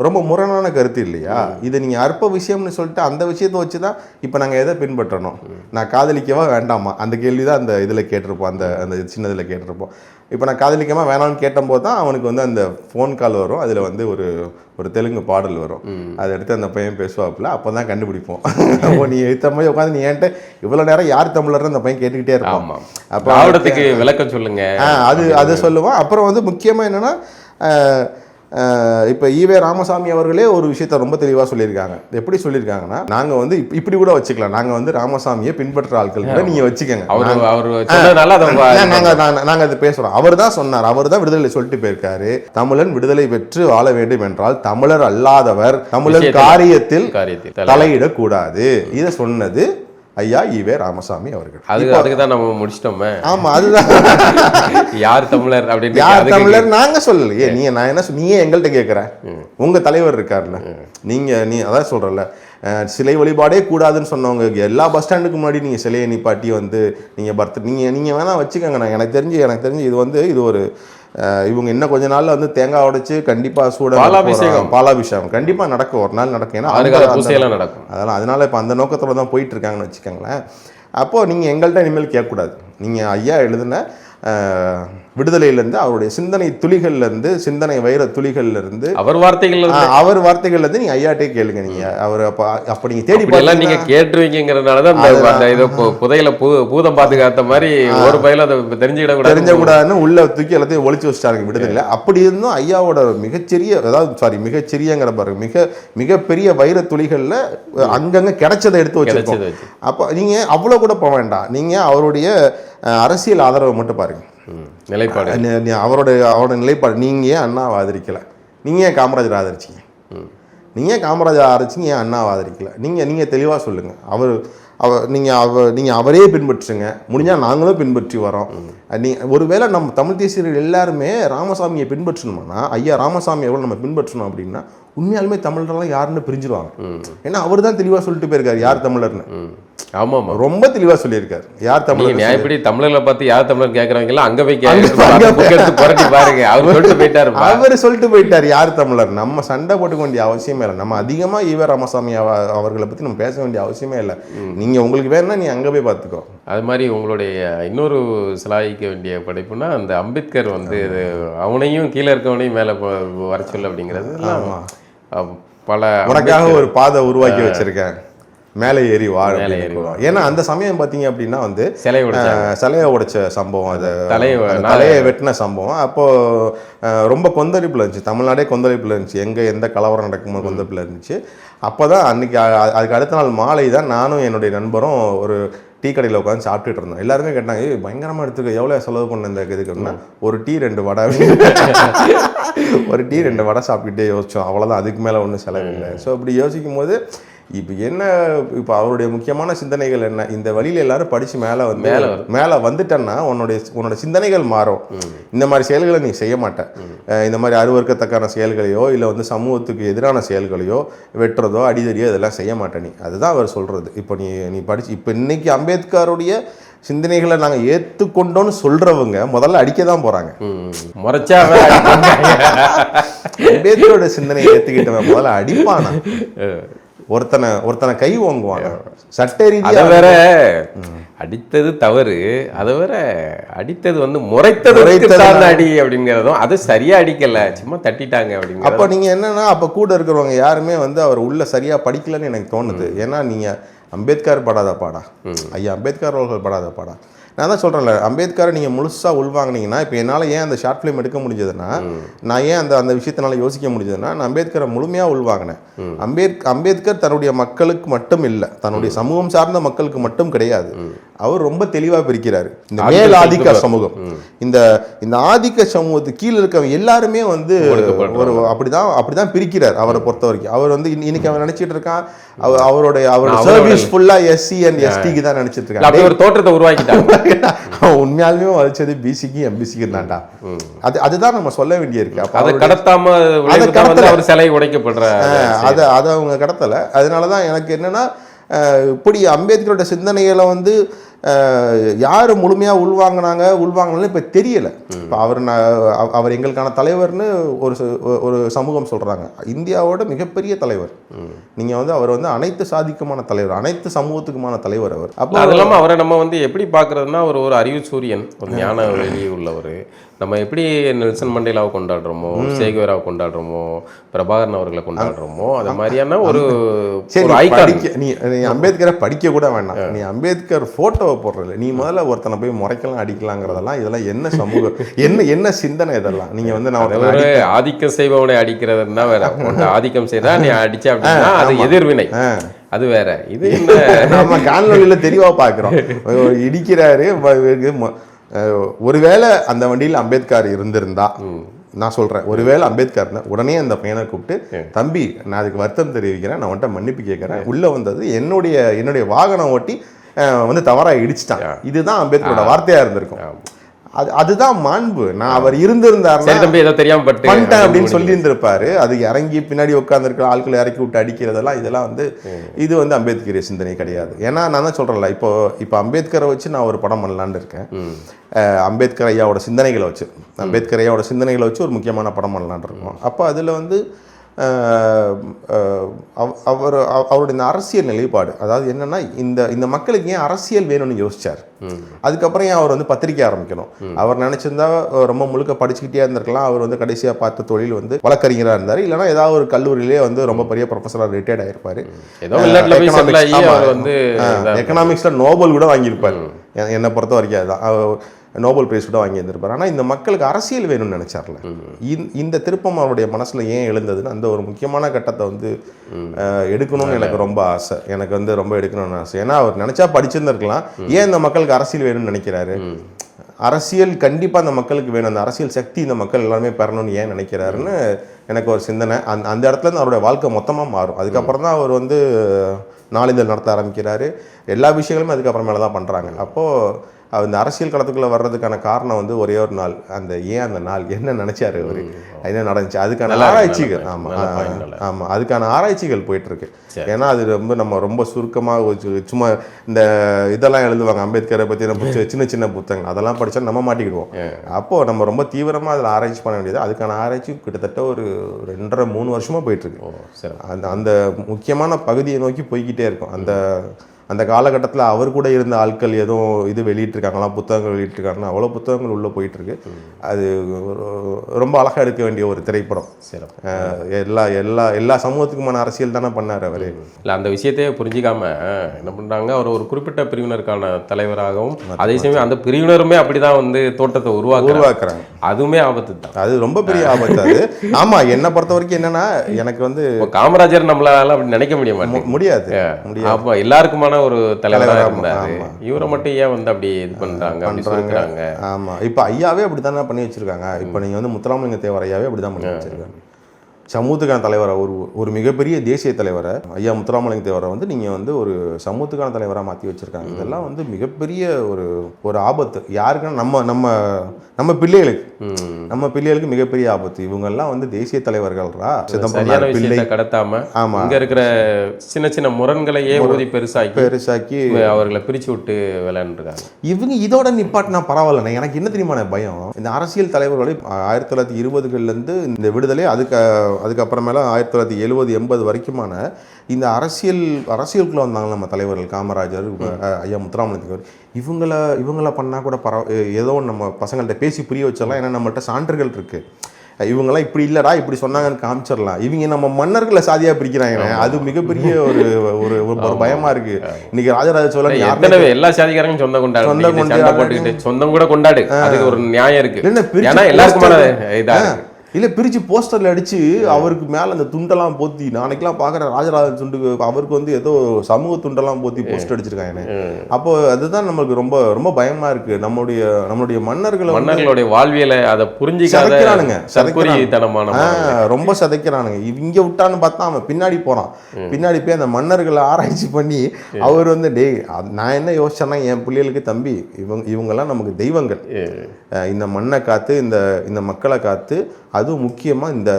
ரொம்ப முரணான கருத்து இல்லையா? இது நீங்கள் அற்ப விஷயம்னு சொல்லிட்டு அந்த விஷயத்தை வச்சு தான் இப்போ நாங்கள் எதை பின்பற்றணும்? நான் காதலிக்கவா வேண்டாமா, அந்த கேள்வி தான் அந்த இதில் கேட்டிருப்போம், அந்த சின்னதில் கேட்டிருப்போம். இப்போ நான் காதலிக்கமா வேணாம்னு கேட்டபோது தான் அவனுக்கு வந்து அந்த ஃபோன் கால் வரும், அதில் வந்து ஒரு தெலுங்கு பாடல் வரும், அதை எடுத்து அந்த பையன் பேசுவாப்புல. அப்போ தான் கண்டுபிடிப்போம், நீ எடுத்த மாதிரி உட்காந்து நீ என்கிட்ட இவ்வளோ நேரம் யார் தமிழர்னு அந்த பையன் கேட்டுக்கிட்டே இருப்பான். அப்போ திராவிடத்துக்கு விளக்கம் சொல்லுங்க அது சொல்லுவான். அப்புறம் வந்து முக்கியமாக என்னென்னா, இப்போ ஈவே ராமசாமி அவர்களே ஒரு விஷயத்த ரொம்ப தெளிவாக சொல்லியிருக்காங்க. எப்படி சொல்லியிருக்காங்கன்னா, நாங்கள் வந்து இப்படி கூட வச்சுக்கலாம், நாங்கள் வந்து ராமசாமியை பின்பற்ற ஆட்கள் கூட நீங்கள் வச்சுக்கோங்க, நாங்கள் அதை பேசுகிறோம். அவர் தான் சொன்னார், அவர் தான் விடுதலை சொல்லிட்டு போயிருக்காரு. தமிழன் விடுதலை பெற்று வாழ வேண்டும் என்றால் தமிழர் அல்லாதவர் தமிழர் காரியத்தில் தலையிடக்கூடாது. இதை சொன்னது ஐயா ஈவே ராமசாமி அவர்கள். அதுக்கு தான் நம்ம முடிச்சிட்டோமே. ஆமா, அதுதான் யார் தமிழர் அப்படின்னு. யார் தமிழர் நாங்க சொல்லலையே. நான் என்ன நீயே எங்கள்கிட்ட கேட்குற, உங்க தலைவர் இருக்காருல்ல, நீ அதான் சொல்றல, சிலை வழிபாடே கூடாதுன்னு சொன்னவங்க எல்லா பஸ் ஸ்டாண்டுக்கு முன்னாடி நீங்கள் சிலையை நிப்பாட்டி வந்து நீங்கள் வேணா வச்சுக்கோங்க. எனக்கு தெரிஞ்சு இது ஒரு இவங்க இன்னும் கொஞ்ச நாள்ல வந்து தேங்காய் உடைச்சு கண்டிப்பா பாலாபிஷேகம் கண்டிப்பா நடக்கும், ஒரு நாள் நடக்கும். ஏன்னா நடக்கும். அதனால இப்போ அந்த நோக்கத்தோட தான் போயிட்டு இருக்காங்கன்னு வச்சுக்கோங்களேன். அப்போ நீங்க எங்கள்கிட்ட இனிமேல் கேட்கக்கூடாது. நீங்க ஐயா எழுதுன விடுதலையிலேருந்து, அவருடைய சிந்தனை துளிகள்லேருந்து, சிந்தனை வைர துளிகள்லேருந்து, அவர் வார்த்தைகள்லேருந்து நீங்கள் ஐயாட்டே கேளுங்க. நீங்கள் அவர் அப்போ நீங்கள் தேடி எல்லாம் நீங்கள் கேட்டுருவீங்கிறதுனால தான் இதை புதையில பூதம் பாதுகாத்த மாதிரி ஒரு பயில அதை தெரிஞ்சுக்கூடாதுன்னு உள்ள தூக்கி எல்லாத்தையும் ஒழிச்சு வச்சிட்டாங்க விடுதலையில். அப்படி இருந்தும் ஐயாவோட மிகச்சிறியங்கிற பாருங்க, மிகப்பெரிய வைர துளிகளில் அங்கங்கே கிடைச்சதை எடுத்து வச்சிருக்கோம். அப்போ நீங்கள் அவ்வளோ கூட போக வேண்டாம், நீங்கள் அவருடைய அரசியல் ஆதரவை மட்டும் பாருங்க, நிலைப்பாடு, அவரோட நிலைப்பாடு. நீங்கள் ஏன் அண்ணாவை ஆதரிக்கலை? நீங்கள் ஏன் காமராஜர் ஆதரிச்சிங்க? நீங்கள் ஏன் காமராஜர் ஆதரிச்சிங்க, ஏன் அண்ணாவை ஆதரிக்கலை? நீங்கள் தெளிவாக சொல்லுங்கள். நீங்கள் அவரே பின்பற்றுங்க, முடிஞ்சால் நாங்களும் பின்பற்றி வரோம். ஒருவேளை நம்ம தமிழ் தேசியர்கள் எல்லாருமே ராமசாமியை பின்பற்றணும்னா, ஐயா ராமசாமி எவ்வளோ நம்ம பின்பற்றணும் அப்படின்னா, உண்மையாலுமே தமிழர்லாம் யாருன்னு பிரிஞ்சிருவாங்க. ஏன்னா அவர் தான் தெளிவாக சொல்லிட்டு போயிருக்காரு யார் தமிழர்னு. ஆமாம், ரொம்ப தெளிவா சொல்லியிருக்காரு யார் தமிழர். எப்படி தமிழர்களை பார்த்து யார் தமிழர் கேட்கறாங்களோ அங்க போய் பாருங்க, அவர் சொல்லிட்டு போயிட்டார் யார் தமிழர். நம்ம சண்டை போட்டுக்க வேண்டிய அவசியமே இல்லை. நம்ம அதிகமா ஈவே ராமசாமி அவர்களை பத்தி நம்ம பேச வேண்டிய அவசியமே இல்லை. நீங்க உங்களுக்கு வேணும்னா நீ அங்க போய் பார்த்துக்கோ. அது மாதிரி உங்களுடைய இன்னொரு சிலாயிக்க வேண்டிய படைப்புனா அந்த அம்பேத்கர் வந்து அவனையும் கீழே இருக்கவனையும் மேல வர சொல்ல அப்படிங்கிறது பல உனக்காக ஒரு பாதை உருவாக்கி வச்சிருக்கேன், மேலே ஏறி வாழ. ஏன்னா அந்த சமயம் பார்த்தீங்க அப்படின்னா வந்து சிலையை உடைச்ச சம்பவம், அது தலையை வெட்டின சம்பவம். அப்போ ரொம்ப கொந்தளிப்பில் இருந்துச்சு, தமிழ்நாடே கொந்தளிப்பில் இருந்துச்சு, எந்த கலவரம் நடக்குமோ கொந்தளிப்பில் இருந்துச்சு. அப்போ தான் அன்னைக்கு அதுக்கு அடுத்த நாள் மாலை தான் நானும் என்னுடைய நண்பரும் ஒரு டீ கடையில் உட்காந்து சாப்பிட்டுட்டு இருந்தோம். எல்லாருமே கேட்டாங்க, பயங்கரமாக எடுத்துக்க, எவ்வளோ செலவு பண்ண இந்த இதுக்குன்னா, ஒரு டீ 2 வடை ஒரு டீ 2 வடை சாப்பிட்டுட்டே யோசிச்சோம், அவ்வளோதான், அதுக்கு மேலே ஒன்றும் செலவு இல்லை. ஸோ அப்படி யோசிக்கும் போது இப்போ அவருடைய முக்கியமான சிந்தனைகள் என்ன, இந்த வழியில் எல்லாரும் படித்து மேலே வந்துட்டேன்னா உன்னோட சிந்தனைகள் மாறும். இந்த மாதிரி செயல்களை நீ செய்ய மாட்டேன். இந்த மாதிரி அருவருக்கத்தக்கான செயல்களையோ இல்லை வந்து சமூகத்துக்கு எதிரான செயல்களையோ வெட்டுறதோ அடிதடியோ இதெல்லாம் செய்ய மாட்டேன் நீ. அதுதான் அவர் சொல்கிறது. இப்போ நீ படித்து இப்போ இன்னைக்கு அம்பேத்கருடைய சிந்தனைகளை நாங்கள் ஏற்றுக்கொண்டோன்னு சொல்றவங்க முதல்ல அடிக்க தான் போறாங்க. முறைச்சா அம்பேத்கரோட சிந்தனையை ஏற்றுக்கிட்டவன் முதல்ல அடிப்பானா, ஒருத்தனை கை வாங்குவானா, சட்ட ரீதியா வேற அடித்தது தவறு, அதை வேற அடித்தது வந்து முறைத்தது அடி அப்படிங்கிறதும் அது சரியா அடிக்கல, சும்மா தட்டிட்டாங்க அப்படிங்கிற. அப்போ நீங்க என்னன்னா அப்ப கூட இருக்கிறவங்க யாருமே வந்து அவர் உள்ள சரியா படிக்கலன்னு எனக்கு தோணுது. ஏன்னா நீங்க அம்பேத்கர் படாத பாடா, ஐயா அம்பேத்கர் அவர்கள் படாத பாடா. நான் தான் சொல்கிறேன்ல, அம்பேத்கரை நீங்கள் முழுசாக உள்வாங்கினீங்கன்னா, இப்போ என்னால் ஏன் அந்த ஷார்ட் ஃபிலிம் எடுக்க முடிஞ்சதுன்னா, நான் ஏன் அந்த விஷயத்தினால யோசிக்க முடிஞ்சதுன்னா, நான் அம்பேத்கரை முழுமையாக உள்வாங்கினேன். அம்பேத்கர் தன்னுடைய மக்களுக்கு மட்டும் இல்லை, தன்னுடைய சமூகம் சார்ந்த மக்களுக்கு மட்டும் கிடையாது, அவர் ரொம்ப தெளிவாக பிரிக்கிறாரு. இந்த மேல் ஆதிக்க சமூகம், இந்த ஆதிக்க சமூகத்துக்கு கீழே இருக்கவங்க எல்லாருமே வந்து ஒரு அப்படிதான் பிரிக்கிறார் அவரை பொறுத்த வரைக்கும். அவர் வந்து இன்னைக்கு அவன் நினைச்சிட்டு இருக்கான் அவருடைய சர்வீஸ் ஃபுல்லா எஸ்சி அண்ட் எஸ்டிக்கு தான் நினைச்சிட்டு இருக்காங்க. ஒரு தோற்றத்தை உருவாக்கிட்டாங்க. உண்மையாலுமே வச்சது பிசிக்கு எம்பிசிக்கு தான்டா. அதுதான் நம்ம சொல்ல வேண்டியிருக்கு. அதை கடத்தாம அவர் சிலை உடைக்கப்படுற அதை அவங்க கடத்தல. அதனாலதான் எனக்கு என்னன்னா, இப்படி அம்பேத்கரோட சிந்தனைகளை வந்து யார் முழுமையாக உள்வாங்கினாலும் இப்போ தெரியலை. இப்போ அவர் எங்களுக்கான தலைவர்னு ஒரு சமூகம் சொல்கிறாங்க. இந்தியாவோட மிகப்பெரிய தலைவர். நீங்கள் வந்து அவர் வந்து அனைத்து சாதிக்குமான தலைவர், அனைத்து சமூகத்துக்குமான தலைவர் அவர். அப்போ அது இல்லாமல் அவரை நம்ம வந்து எப்படி பார்க்குறதுனா, ஒரு அறிவு சூரியன், ஒரு ஞான வெளி உள்ளவர். நம்ம எப்படி நெல்சன் மண்டேலாவை கொண்டாடுறோமோ, சேகுவேராவை கொண்டாடுறோமோ, பிரபாகரன் அவர்களை கொண்டாடுறோமோ, அது மாதிரியான ஒரு நீ அம்பேத்கரை படிக்க கூட வேண்டாம், நீ அம்பேத்கர் போட்டோவை போடுறல, நீ முதல்ல ஒருத்தனை போய் முறைக்கலாம் அடிக்கலாங்கிறதெல்லாம் இதெல்லாம் என்ன சமூகம், என்ன சிந்தனை இதெல்லாம்? நீங்க வந்து நான் ஆதிக்கம் செய்பவனை அடிக்கிறதுனா வேற, ஆதிக்கம் செய்தா நீ அடிச்ச அப்படின்னா அது எதிர்வினை, அது வேற. இது நம்ம காணொலியில தெளிவா பாக்குறோம். இடிக்கிறாரு. ஒருவேளை அந்த வண்டியில் அம்பேத்கர் இருந்திருந்தா, நான் சொல்றேன், ஒருவேளை அம்பேத்கர்னு உடனே அந்த பையனை கூப்பிட்டு, தம்பி நான் அதுக்கு வருத்தம் தெரிவிக்கிறேன், நான் வந்துட்டு மன்னிப்பு கேட்கறேன், உள்ள வந்தது என்னுடைய வாகனம் ஓட்டி வந்து தவறா இடிச்சிட்டான், இதுதான் அம்பேத்கரோட வார்த்தையா இருந்திருக்கும். அதுதான் மாண்பு. நான் அவர் இருந்திருந்தாருன்னா தெரியாம பண்ணிட்டேன் அப்படின்னு சொல்லி இருந்திருப்பாரு. அது இறங்கி பின்னாடி உட்காந்துருக்கிற ஆட்களை இறக்கி விட்டு அடிக்கிறதெல்லாம் இதெல்லாம் வந்து இது வந்து அம்பேத்கரிய சிந்தனை கிடையாது. ஏன்னா நான் தான் சொல்றேன்ல, இப்போ அம்பேத்கரை வச்சு நான் ஒரு படம் பண்ணலான்னு இருக்கேன். அம்பேத்கர் ஐயாவோட சிந்தனைகளை வச்சு ஒரு முக்கியமான படம் பண்ணலான் இருக்கோம். அப்போ அதில் வந்து அவருடைய இந்த அரசியல் நிலைப்பாடு, அதாவது என்னன்னா, இந்த மக்களுக்கு ஏன் அரசியல் வேணும்னு யோசிச்சார். அதுக்கப்புறம் ஏன் அவர் வந்து பத்திரிக்கை ஆரம்பிக்கணும்? அவர் நினைச்சிருந்தா ரொம்ப முழுக்க படிச்சுக்கிட்டே இருந்திருக்கலாம். அவர் வந்து கடைசியா பார்த்த தொழில் வந்து வழக்கறிஞராக இருந்தார், இல்லைன்னா ஏதாவது ஒரு கல்லூரியிலே வந்து ரொம்ப பெரிய ப்ரொஃபஸராக ரிட்டையர்ட் ஆகிருப்பாரு. எக்கனாமிக்ஸ்ல நோபல் கூட வாங்கியிருப்பாரு. என்னை பொறுத்த வரைக்கும் அதுதான் நோபல் பிரைஸ் கூட வாங்கி இருந்திருப்பார். ஆனால் இந்த மக்களுக்கு அரசியல் வேணும்னு நினைச்சார்ல, இந்த திருப்பம் அவருடைய மனசுல ஏன் எழுந்ததுன்னு அந்த ஒரு முக்கியமான கட்டத்தை வந்து எடுக்கணும்னு எனக்கு ரொம்ப ஆசை. எனக்கு வந்து ரொம்ப எடுக்கணும்னு ஆசை. ஏன்னா அவர் நினைச்சா படிச்சிருந்திருக்கலாம். ஏன் இந்த மக்களுக்கு அரசியல் வேணும்னு நினைக்கிறாரு? அரசியல் கண்டிப்பாக அந்த மக்களுக்கு வேணும், அந்த அரசியல் சக்தி இந்த மக்கள் எல்லாருமே பெறணும்னு ஏன் நினைக்கிறாருன்னு எனக்கு ஒரு சிந்தனை. அந்த இடத்துல இருந்து அவருடைய வாழ்க்கை மொத்தமாக மாறும். அதுக்கப்புறம் தான் அவர் வந்து நாளிதழ் நடத்த ஆரம்பிக்கிறாரு. எல்லா விஷயங்களுமே அதுக்கப்புறமேல தான் பண்ணுறாங்க. அப்போது அந்த அரசியல் களத்துக்குள்ளே வர்றதுக்கான காரணம் வந்து ஒரே ஒரு நாள். அந்த நாள் என்ன நினைச்சாரு அவர், என்ன நடந்துச்சு, அதுக்கான ஆராய்ச்சிகள். ஆமாம் அதுக்கான ஆராய்ச்சிகள் போயிட்டுருக்கு. ஏன்னா அது நம்ம ரொம்ப சுருக்கமாக சும்மா இந்த இதெல்லாம் எழுதுவாங்க அம்பேத்கரை பற்றி நம்ம சின்ன சின்ன புத்தகங்கள், அதெல்லாம் படித்தா நம்ம மாட்டிக்கிடுவோம். அப்போது நம்ம ரொம்ப தீவிரமாக அதில் ஆராய்ச்சி பண்ண வேண்டியது. அதுக்கான ஆராய்ச்சி கிட்டத்தட்ட ஒரு 2.5-3 வருஷமாக போயிட்டுருக்கு. அந்த முக்கியமான பகுதியை நோக்கி போய்கிட்டே இருக்கும். அந்த காலகட்டத்தில் அவர் கூட இருந்த ஆட்கள் எதுவும் இது வெளியிட்டிருக்காங்களா, புத்தகங்கள் வெளியிட்டிருக்காங்கன்னா அவ்வளோ புத்தகங்கள் உள்ளே போயிட்டுருக்கு. அது ரொம்ப அழகாக எடுக்க வேண்டிய ஒரு திரைப்படம். எல்லா சமூகத்துக்குமான அரசியல் தானே பண்ணார் அவர். இல்லை, அந்த விஷயத்தையே புரிஞ்சிக்காம என்ன பண்ணுறாங்க, அவர் ஒரு குறிப்பிட்ட பிரிவினருக்கான தலைவராகவும், அதே சமயம் அந்த பிரிவினருமே அப்படி தான் வந்து தோட்டத்தை உருவாக்குறாங்க. அதுவுமே ஆபத்து தான், அது ரொம்ப பெரிய ஆபத்து அது. ஆமாம், என்னை பொறுத்த வரைக்கும் என்னன்னா, எனக்கு வந்து காமராஜர் நம்மளால அப்படி நினைக்க முடியாது. அப்போ எல்லாருக்குமான ஒரு தலைவராக இருந்தாரு. இவரை மட்டும் ஏன் வந்து அப்படி இது பண்றாங்க? ஆமா, இப்ப ஐயாவே அப்படித்தானே பண்ணி வச்சிருக்காங்க. இப்ப நீங்க வந்து முத்துராமலிங்க தேவர் ஐயாவே அப்படிதான் பண்ணி வச்சிருக்காங்க. சமூகத்துக்கான தலைவரை ஒரு மிகப்பெரிய தேசிய தலைவரை ஐயா முத்துராமலிங்க தேவரை வந்து நீங்கள் வந்து ஒரு சமூகத்துக்கான தலைவராக மாற்றி வச்சுருக்காங்க. இதெல்லாம் வந்து மிகப்பெரிய ஒரு ஆபத்து. யாருக்குன்னா நம்ம பிள்ளைகளுக்கு மிகப்பெரிய ஆபத்து. இவங்கெல்லாம் வந்து தேசிய தலைவர்களா சிதம்பரம் பிள்ளை கடத்தாம இங்க இருக்கிற சின்ன சின்ன முரண்களையே ஊதி பெருசாக்கி அவர்களை பிரிச்சு விட்டு விளையாண்டுருக்காங்க. இவங்க இதோட நிப்பாட்டினா பரவாயில்ல. எனக்கு என்ன தெரியுமான பயம், இந்த அரசியல் தலைவர்களை 1920கள்லேருந்து இந்த விடுதலை அதுக்கப்புறமேல 1970-80 வரைக்குமான இந்த அரசியலுக்குள்ள வந்தாங்க நம்ம தலைவர்கள் காமராஜர், ஐயா முத்துராமலிங்க தேவர். இவங்கள பண்ணால் கூட ஏதோ நம்ம பசங்கள்கிட்ட பேசி புரிய வச்சிடலாம். ஏன்னா நம்மள்ட்ட சான்றுகள் இருக்கு. இவங்கெல்லாம் இப்படி இல்லடா இப்படி சொன்னாங்கன்னு காமிச்சிடலாம். இவங்க நம்ம மன்னர்களை சாதியா பிரிக்கிறாங்க. அது மிகப்பெரிய ஒரு பயமா இருக்கு. இன்னைக்கு ராஜராஜ சோழன் எல்லா சாதிக்காரங்களும் சொந்தம் கூட கொண்டாடு, அதுக்கு ஒரு நியாயம் இருக்கு. எல்லாருக்கும் இல்லை பிரித்து போஸ்டரில் அடித்து அவருக்கு மேலே அந்த துண்டெல்லாம் போற்றி, நாளைக்கெல்லாம் பார்க்குற ராஜராஜ துண்டுக்கு அவருக்கு வந்து ஏதோ சமூக துண்டெல்லாம் போற்றி போஸ்டர் அடிச்சிருக்காங்க. அப்போ அதுதான் நம்மளுக்கு ரொம்ப ரொம்ப பயமாக இருக்குது. நம்மளுடைய மன்னர்களுடைய வாழ்வியலை அதை புரிஞ்சுக்கிறானுங்க, ரொம்ப சதைக்கிறானுங்க. இங்கே விட்டான்னு பார்த்தா அவன் பின்னாடி போகிறான். பின்னாடி போய் அந்த மன்னர்களை ஆராய்ச்சி பண்ணி அவர் வந்து நான் என்ன யோசிச்சேன்னா, என் பிள்ளைகளுக்கு தம்பி இவங்கெல்லாம் நமக்கு தெய்வங்கள். இந்த மண்ணை காத்து இந்த மக்களை காத்து, அதுவும் முக்கியமாக இந்த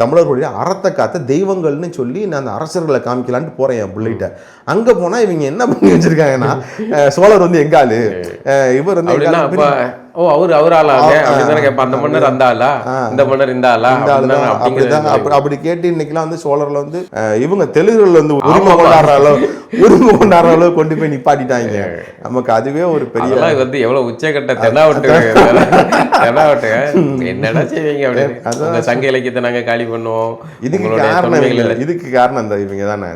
தமிழர்களுடைய அறத்தை காத்த தெய்வங்கள்னு சொல்லி நான் அந்த அரசர்களை காமிக்கலான்ட்டு போகிறேன் என் பிள்ளைகிட்ட. அங்கே போனால் இவங்க என்ன பண்ணி வச்சுருக்காங்கன்னா, சோழர் வந்து எங்காலு, இவர் வந்து அந்த மன்னர் அந்த ஆளா, இந்த மன்னர் இந்த ஆளா, அப்படி கேட்டு இன்னைக்கெல்லாம் வந்து சோழர்ல வந்து இவங்க தெலுங்குல வந்து உரிமை கொண்டாடுற அளவு கொண்டு போய் நிப்பாட்டிட்டாங்க. நமக்கு அதுவே ஒரு பெரிய வந்து எவ்வளவு உச்சகட்ட தென்னாவட்டு என்னடா செய்வீங்க அப்படின்னு சங்க இலக்கியத்தை நாங்க காலி பண்ணுவோம். இதுக்கு காரணம் இந்த இவங்க தானே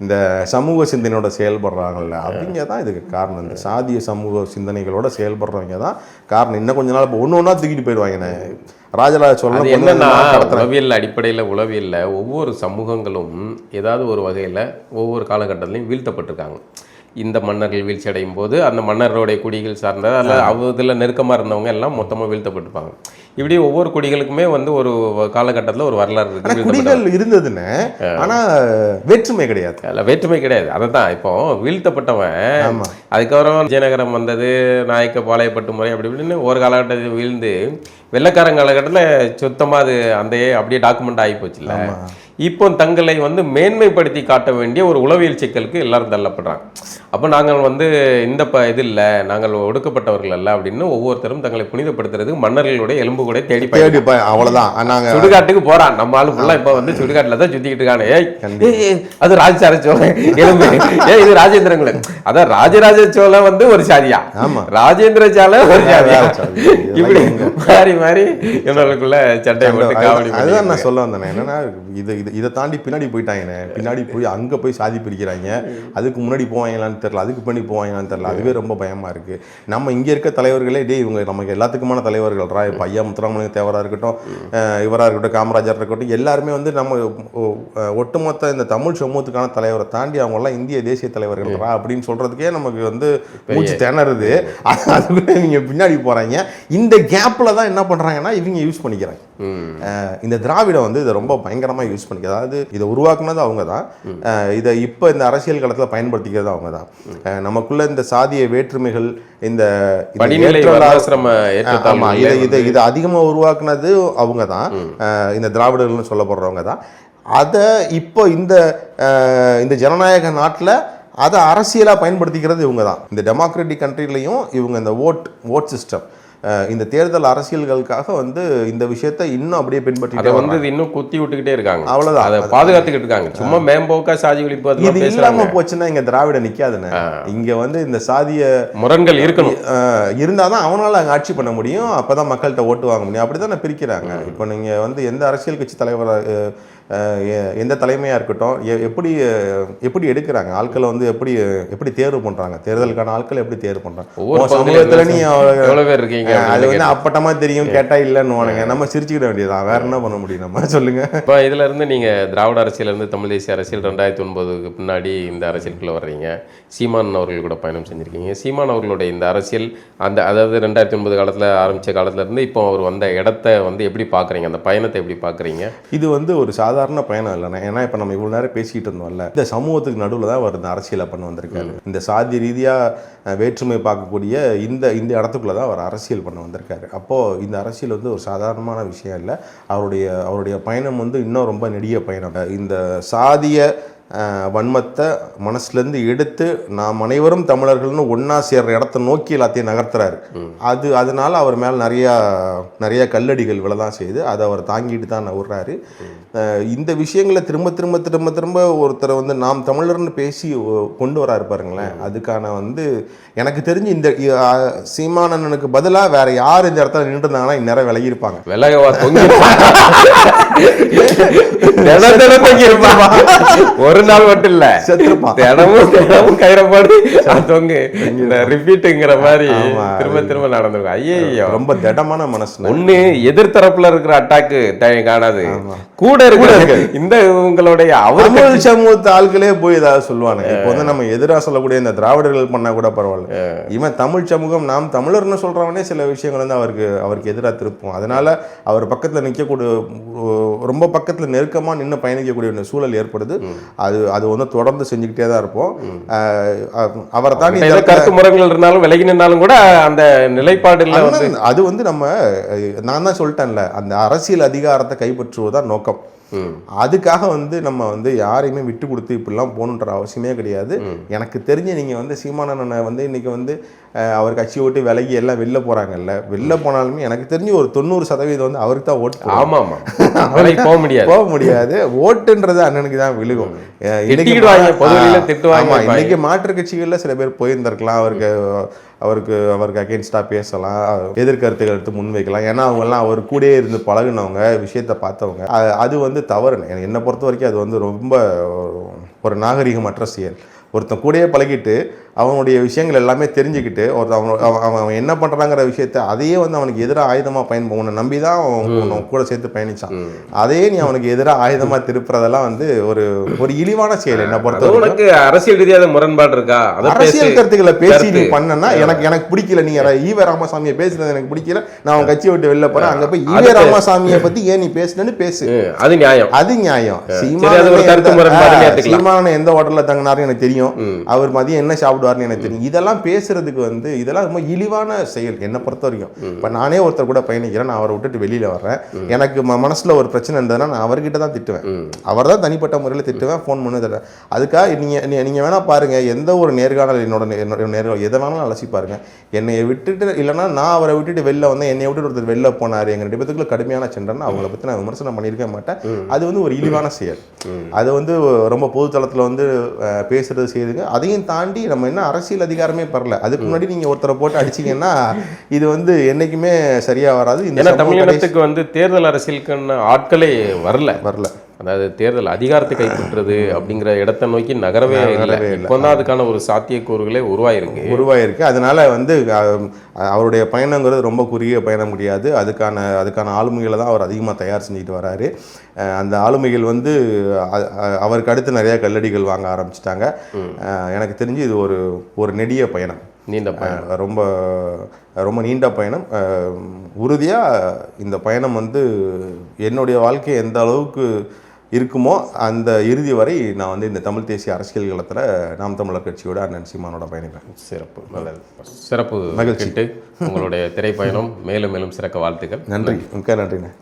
இந்த சமூக சிந்தனையோட செயல்படுறாங்கல்ல, அவங்க தான் இதுக்கு காரணம். இந்த சாதிய சமூக சிந்தனைகளோட செயல்படுறவங்க தான் காரணம். இன்னும் கொஞ்ச நாள் இப்போ ஒவ்வொன்றா தூக்கிட்டு போயிடுவாங்க. ராஜராஜ சோழன் என்னன்னா, உளவியல் அடிப்படையில் உளவியல்ல ஒவ்வொரு சமூகங்களும் ஏதாவது ஒரு வகையில் ஒவ்வொரு காலகட்டத்திலையும் வீழ்த்தப்பட்டிருக்காங்க. இந்த மன்னர்கள் வீழ்ச்சி அடையும் போது அந்த மன்னர்களுடைய குடிகள் சார்ந்த அல்ல அதில் நெருக்கமாக இருந்தவங்க எல்லாம் மொத்தமாக வீழ்த்தப்பட்டிருப்பாங்க. இப்படி ஒவ்வொரு குடிகளுக்குமே வந்து ஒரு காலகட்டத்தில் ஒரு வரலாறு இருக்கு. குடிகள் இருந்ததுன்னு ஆனால் வேற்றுமை கிடையாது. இல்லை வேற்றுமை கிடையாது. அதை தான் இப்போ வீழ்த்தப்பட்டவன் அதுக்கப்புறம் விஜயநகரம் வந்தது, நாயக்க பாளையப்பட்டு முறை அப்படி இப்படின்னு ஒரு காலகட்டத்தில் வீழ்ந்து வெள்ளைக்காரன் காலகட்டத்தில் சுத்தமாக அது அந்த அப்படியே டாக்குமெண்ட் ஆகி போச்சுல்ல. இப்போ தங்களை வந்து மேன்மைப்படுத்தி காட்ட வேண்டிய ஒரு உளவியல் சிக்கலுக்கு எல்லாரும் தள்ளப்படுறாங்க. அப்போ நாங்கள் வந்து இந்த இது இல்லை, நாங்கள் ஒடுக்கப்பட்டவர்கள் அல்ல அப்படின்னு ஒவ்வொருத்தரும் தங்களை புனிதப்படுத்துறதுக்கு மன்னர்களுடைய எலும்பு கூட தேடி அவ்வளோதான். நாங்கள் சுடுகாட்டுக்கு போறான். நம்ம ஆளு ஃபுல்லாக இப்போ வந்து சுடுகாட்டில் தான் சுத்திக்கிட்டு இருக்கானே. அது ராஜராஜ சோழன் எலும்பு, இது ராஜேந்திர குலம். அதான் ராஜராஜ சோழன் வந்து ஒரு சாதியா, ராஜேந்திர சோழன் ஒரு சாதியா, இப்படி மாறி மாறி இவங்களுக்குள்ள சட்டை போட்டு காவடி. அதுதான் நான் சொல்ல வந்தேன். என்னன்னா இதை தாண்டி பின்னாடி போயிட்டாங்கண்ணே. பின்னாடி போய் அங்கே போய் சாதி பிரிக்கிறாங்க. அதுக்கு முன்னாடி போவாங்களான்னு தெரியல, அதுக்கு பண்ணி போவாங்களான்னு தெரியல. அதுவே ரொம்ப பயமாக இருக்குது. நம்ம இங்கே இருக்க தலைவர்களே இவங்க நமக்கு எல்லாத்துக்குமான தலைவர்கள்ரா. இப்போ ஐயா முத்துராமலிங்க தேவராக இருக்கட்டும், இவராக இருக்கட்டும், காமராஜர் இருக்கட்டும், எல்லாருமே வந்து நம்ம ஒட்டுமொத்த இந்த தமிழ் சமூகத்துக்கான தலைவரை தாண்டி அவங்கெல்லாம் இந்திய தேசிய தலைவர்கள்ரா அப்படின்னு சொல்கிறதுக்கே நமக்கு வந்து மூச்சு திணறுது. அதுக்குள்ளே இவங்க பின்னாடி போகிறாங்க. இந்த கேப்பில் தான் என்ன பண்ணுறாங்கன்னா இவங்க யூஸ் பண்ணிக்கிறாங்க. இந்த திராவிடம் வந்து இதை ரொம்ப பயங்கரமாக யூஸ் பண்ணிக்க. அதாவது இதை உருவாக்குனது அவங்க தான். இதை இப்போ இந்த அரசியல் களத்தில் பயன்படுத்திக்கிறது அவங்க தான். நமக்குள்ள இந்த சாதிய வேற்றுமைகள், இந்த இதை அதிகமாக உருவாக்குனது அவங்க தான். இந்த திராவிடர்கள்னு சொல்லப்படுறவங்க தான். அதை இப்போ இந்த ஜனநாயக நாட்டில் அதை அரசியலாக பயன்படுத்திக்கிறது இவங்க தான். இந்த டெமோக்ராட்டிக் கண்ட்ரிலையும் இவங்க இந்த ஓட் சிஸ்டம், இந்த தேர்தல் அரசியல்களுக்காக வந்து இந்த விஷயத்தை இன்னும் அப்படியே பின்பற்றி அதை வந்து இன்னும் குத்தி விட்டுக்கிட்டே இருக்காங்க. அவ்வளவுதான், அதை பாதுகாத்துக்கிட்டு இருக்காங்க. சும்மா மேம்போக்கா சாதி ஒழிப்பு இது இல்லாம போச்சுன்னா இங்க திராவிட நிக்காதுன்னு. இங்க வந்து இந்த சாதிய முரண்கள் இருக்கணும், இருந்தாதான் அவனால அங்க ஆட்சி பண்ண முடியும். அப்பதான் மக்கள்கிட்ட ஓட்டு வாங்க முடியும். அப்படிதான் பிரிக்கிறாங்க. இப்போ நீங்க வந்து எந்த அரசியல் கட்சி தலைவராக எந்த தலைமையாக இருக்கட்டும் எப்படி எடுக்கிறாங்க ஆட்களை வந்து எப்படி தேர்வு பண்ணுறாங்க, தேர்தலுக்கான ஆட்களை எப்படி தேர்வு பண்ணுறாங்க. சமூகத்தில் நீ எவ்வளோ பேர் இருக்கீங்க அது வந்து அப்பட்டமாக தெரியும், கேட்டால் இல்லைன்னு நம்ம சிரிச்சுக்கிட வேண்டியதான், வேற என்ன பண்ண முடியும் நம்ம சொல்லுங்க. இப்போ இதுல இருந்து நீங்கள் திராவிட அரசியலேருந்து தமிழ் தேசிய அரசியல் 2009க்கு பின்னாடி இந்த அரசியலுக்குள்ளே வர்றீங்க. சீமான் அவர்கள் கூட பயணம் செஞ்சுருக்கீங்க. சீமான் அவர்களுடைய இந்த அரசியல் அதாவது 2009 காலத்தில் ஆரம்பித்த காலத்துலேருந்து இப்போ அவர் வந்த இடத்த வந்து எப்படி பார்க்குறீங்க, அந்த பயணத்தை எப்படி பார்க்குறீங்க? இது வந்து ஒரு சாதாரண பயணம் இல்லைண்ணா. ஏன்னா இப்போ நம்ம இவ்வளோ நேரம் பேசிக்கிட்டு இருந்தோம்ல, இந்த சமூகத்துக்கு நடுவில் தான் அவர் இந்த அரசியலை பண்ண வந்திருக்காரு. இந்த சாதி ரீதியாக வேற்றுமை பார்க்கக்கூடிய இந்த இடத்துக்குள்ள தான் அவர் அரசியல் பண்ண வந்திருக்காரு. அப்போது இந்த அரசியல் வந்து ஒரு சாதாரணமான விஷயம் இல்லை. அவருடைய பயணம் வந்து இன்னும் ரொம்ப நெடிய பயணம். இந்த சாதிய வன்மத்தை மனசுலேருந்து எடுத்து நாம் அனைவரும் தமிழர்கள்னு ஒன்றா சேர்ற இடத்த நோக்கி எல்லாத்தையும் நகர்த்துறாரு. அதனால அவர் மேலே நிறைய கல்லடிகள் விழதான் செய்யுது. அதை அவர் தாங்கிட்டு தான் நகர்றாரு. இந்த விஷயங்களை திரும்ப ஒருத்தரை வந்து நாம் தமிழர்னு பேசி கொண்டு வராரு பாருங்களேன். அதுக்கான வந்து எனக்கு தெரிஞ்சு இந்த சீமானனுக்கு பதிலாக வேற யார் இந்த இடத்துல நின்று இருந்தாங்கன்னா இந்நேரம் விலகியிருப்பாங்க. ஒரு நாள் மட்டும் இல்ல, தினமும் கயிறப்பாடு ரிப்பீட்டுங்கிற மாதிரி திரும்ப நடந்திருக்கும். ஐயோ, ரொம்ப திடமான மனசு. ஒண்ணு எதிர்த்தரப்புல இருக்கிற அட்டாக்கு காணாது, கூட இருக்கு இந்த உங்களுடைய தமிழ் சமூகத்து ஆட்களே போய் ஏதாவது சொல்லுவாங்க. இப்போ வந்து நம்ம எதிராக சொல்லக்கூடிய இந்த திராவிடர்கள் பண்ணா கூட பரவாயில்ல, இவன் தமிழ் சமூகம் நாம் தமிழர்னு சொல்றவனே சில விஷயங்கள் வந்து அவருக்கு எதிராக திருப்போம். அதனால அவர் பக்கத்துல நிற்கக்கூடிய, ரொம்ப பக்கத்துல நெருக்கமா நின்று பயணிக்கக்கூடிய சூழல் ஏற்படுது. அது வந்து தொடர்ந்து செஞ்சுக்கிட்டே தான் இருப்போம். அவரை தாண்டி கருத்து முறைகள் இருந்தாலும் விலகி நின்னாலும் கூட அந்த நிலைப்பாடுல அது வந்து நான் தான் சொல்லிட்டேன்ல, அந்த அரசியல் அதிகாரத்தை கைப்பற்றுவதுதான் நோக்கம். அதுக்காக வந்து நம்ம வந்து யாரையுமே விட்டு கொடுத்து இப்படிலாம் போகணுன்ற அவசியமே கிடையாது. எனக்கு தெரிஞ்சு நீங்கள் வந்து சீமானண்ணனை வந்து இன்னைக்கு வந்து அவர் கட்சியை விட்டு விலகி எல்லாம் வெளில போகிறாங்கல்ல, வெளில போனாலுமே எனக்கு தெரிஞ்சு ஒரு 90% வந்து அவருக்கு தான் ஓட்டு. ஆமாம், போக முடியாது. ஓட்டுன்றது அண்ணனுக்கு தான் விழுகும். இன்னைக்கு மாற்று கட்சிகளில் சில பேர் போயிருந்திருக்கலாம், அவருக்கு அகெயின்ஸ்டாக பேசலாம், எதிர்கருத்துக்கள் எடுத்து முன்வைக்கலாம். ஏன்னா அவங்கெல்லாம் அவர் கூடயே இருந்து பழகுனவங்க, விஷயத்தை பார்த்தவங்க. அது வந்து தவறு. என்னை பொறுத்த வரைக்கும் அது வந்து ரொம்ப ஒரு நாகரிகமற்ற செயல். ஒருத்தன் கூடயே பழகிட்டு அவனுடைய விஷயங்கள் எல்லாமே தெரிஞ்சுக்கிட்டு அவன் என்ன பண்ணுறாங்கிற விஷயத்த அதையே வந்து அவனுக்கு எதிராக ஆயுதமாக பயன்படும். உன்னை நம்பி தான் அவன் கூட சேர்த்து பயணிச்சான். அதையே நீ அவனுக்கு எதிராக ஆயுதமாக திருப்புறதெல்லாம் வந்து ஒரு இழிவான செயல். என்ன பொறுத்தவரைக்கும் அரசியல் ரீதியாக முரண்பாடு இருக்கா? அரசியல் கருத்துக்களை பேசி நீ பண்ணனா எனக்கு பிடிக்கல, நீ ஈவே ராமசாமியை பேசுறது எனக்கு பிடிக்கல, நான் அவன் கட்சியை விட்டு வெளில போறேன், அங்க போய் ஈவே ராமசாமியை பத்தி ஏன் நீ பேசுனேன்னு பேசு, அது நியாயம். சீமானன் எந்த ஹோட்டல்ல தங்கினாரு எனக்கு தெரியும், அவர் மதியம் என்ன சாப்பிடுவார்னு எனக்கு தெரியும். இதெல்லாம் பேசுறதுக்கு வந்து இதெல்லாம் ரொம்ப இழிவான செயல் என்னை பொறுத்த வரைக்கும். இப்போ நானே ஒருத்தர் கூட பயணிக்கிறேன், நான் அவரை விட்டுட்டு வெளியில வர்றேன், எனக்கு மனசுல ஒரு பிரச்சனை இருந்ததுன்னா நான் அவர்கிட்ட தான் திட்டுவேன். அவர் தான் தனிப்பட்ட முறையில் திட்டுவேன், ஃபோன் பண்ணி தரேன். அதுக்காக நீங்க வேணா பாருங்க, எந்த ஒரு நேர்காணல் என்னோட நேர்காணல் எதை வேணாலும் அலசி பாருங்க. என்னை விட்டுட்டு இல்லைன்னா நான் அவரை விட்டுட்டு வெளில வந்தேன், என்னை விட்டுட்டு ஒருத்தர் வெளில போனார், எங்க 2 பேத்துக்குள்ள கடுமையான சண்டைன்னு அவங்கள பத்தி நான் விமர்சனம் பண்ணியிருக்க மாட்டேன். அது வந்து ஒரு இழிவான செயல். அது வந்து ரொம்ப பொதுத்தளத்தில் வந்து பேசுறது செய்யுதுங்க. அதையும் தாண்டி நம்ம என்ன அரசியல் அதிகாரமே பெறல. அதுக்கு முன்னாடி நீங்க ஒருத்தரை போட்டு அடிச்சீங்கன்னா இது வந்து என்னைக்குமே சரியா வராது. இந்த தமிழகத்துக்கு வந்து தேர்தல் அரசியலுக்கான ஆட்களே வரல. அதாவது தேர்தல் அதிகாரத்தை கைப்பற்றுறது அப்படிங்கிற இடத்தை நோக்கி நகரவே இல்லை. இப்போ தான் அதுக்கான ஒரு சாத்தியக்கூறுகளே உருவாயிருக்கு. அதனால வந்து அவருடைய பயணங்கிறது ரொம்ப குறுகிய பயணம் முடியாது. அதுக்கான ஆளுமைகளை தான் அவர் அதிகமாக தயார் செஞ்சுட்டு வராரு. அந்த ஆளுமைகள் வந்து அவருக்கு அடுத்து நிறைய கல்லடிகள் வாங்க ஆரம்பிச்சிட்டாங்க. எனக்கு தெரிஞ்சு இது ஒரு நெடிய பயணம், நீண்ட பயணம், ரொம்ப நீண்ட பயணம். உறுதியாக இந்த பயணம் வந்து என்னுடைய வாழ்க்கை எந்த அளவுக்கு இருக்குமோ அந்த இறுதி வரை நான் வந்து இந்த தமிழ் தேசிய அரசியல் களத்தில் நாம் தமிழர் கட்சியோட அண்ணன் சீமானோட பயணிப்பேன். சிறப்பு, நல்லது, சிறப்பு, மகிழ்ச்சி. உங்களுடைய திரைப்பயணம் மேலும் மேலும் சிறக்க வாழ்த்துக்கள். நன்றி, மிக்க நன்றிண்ணே.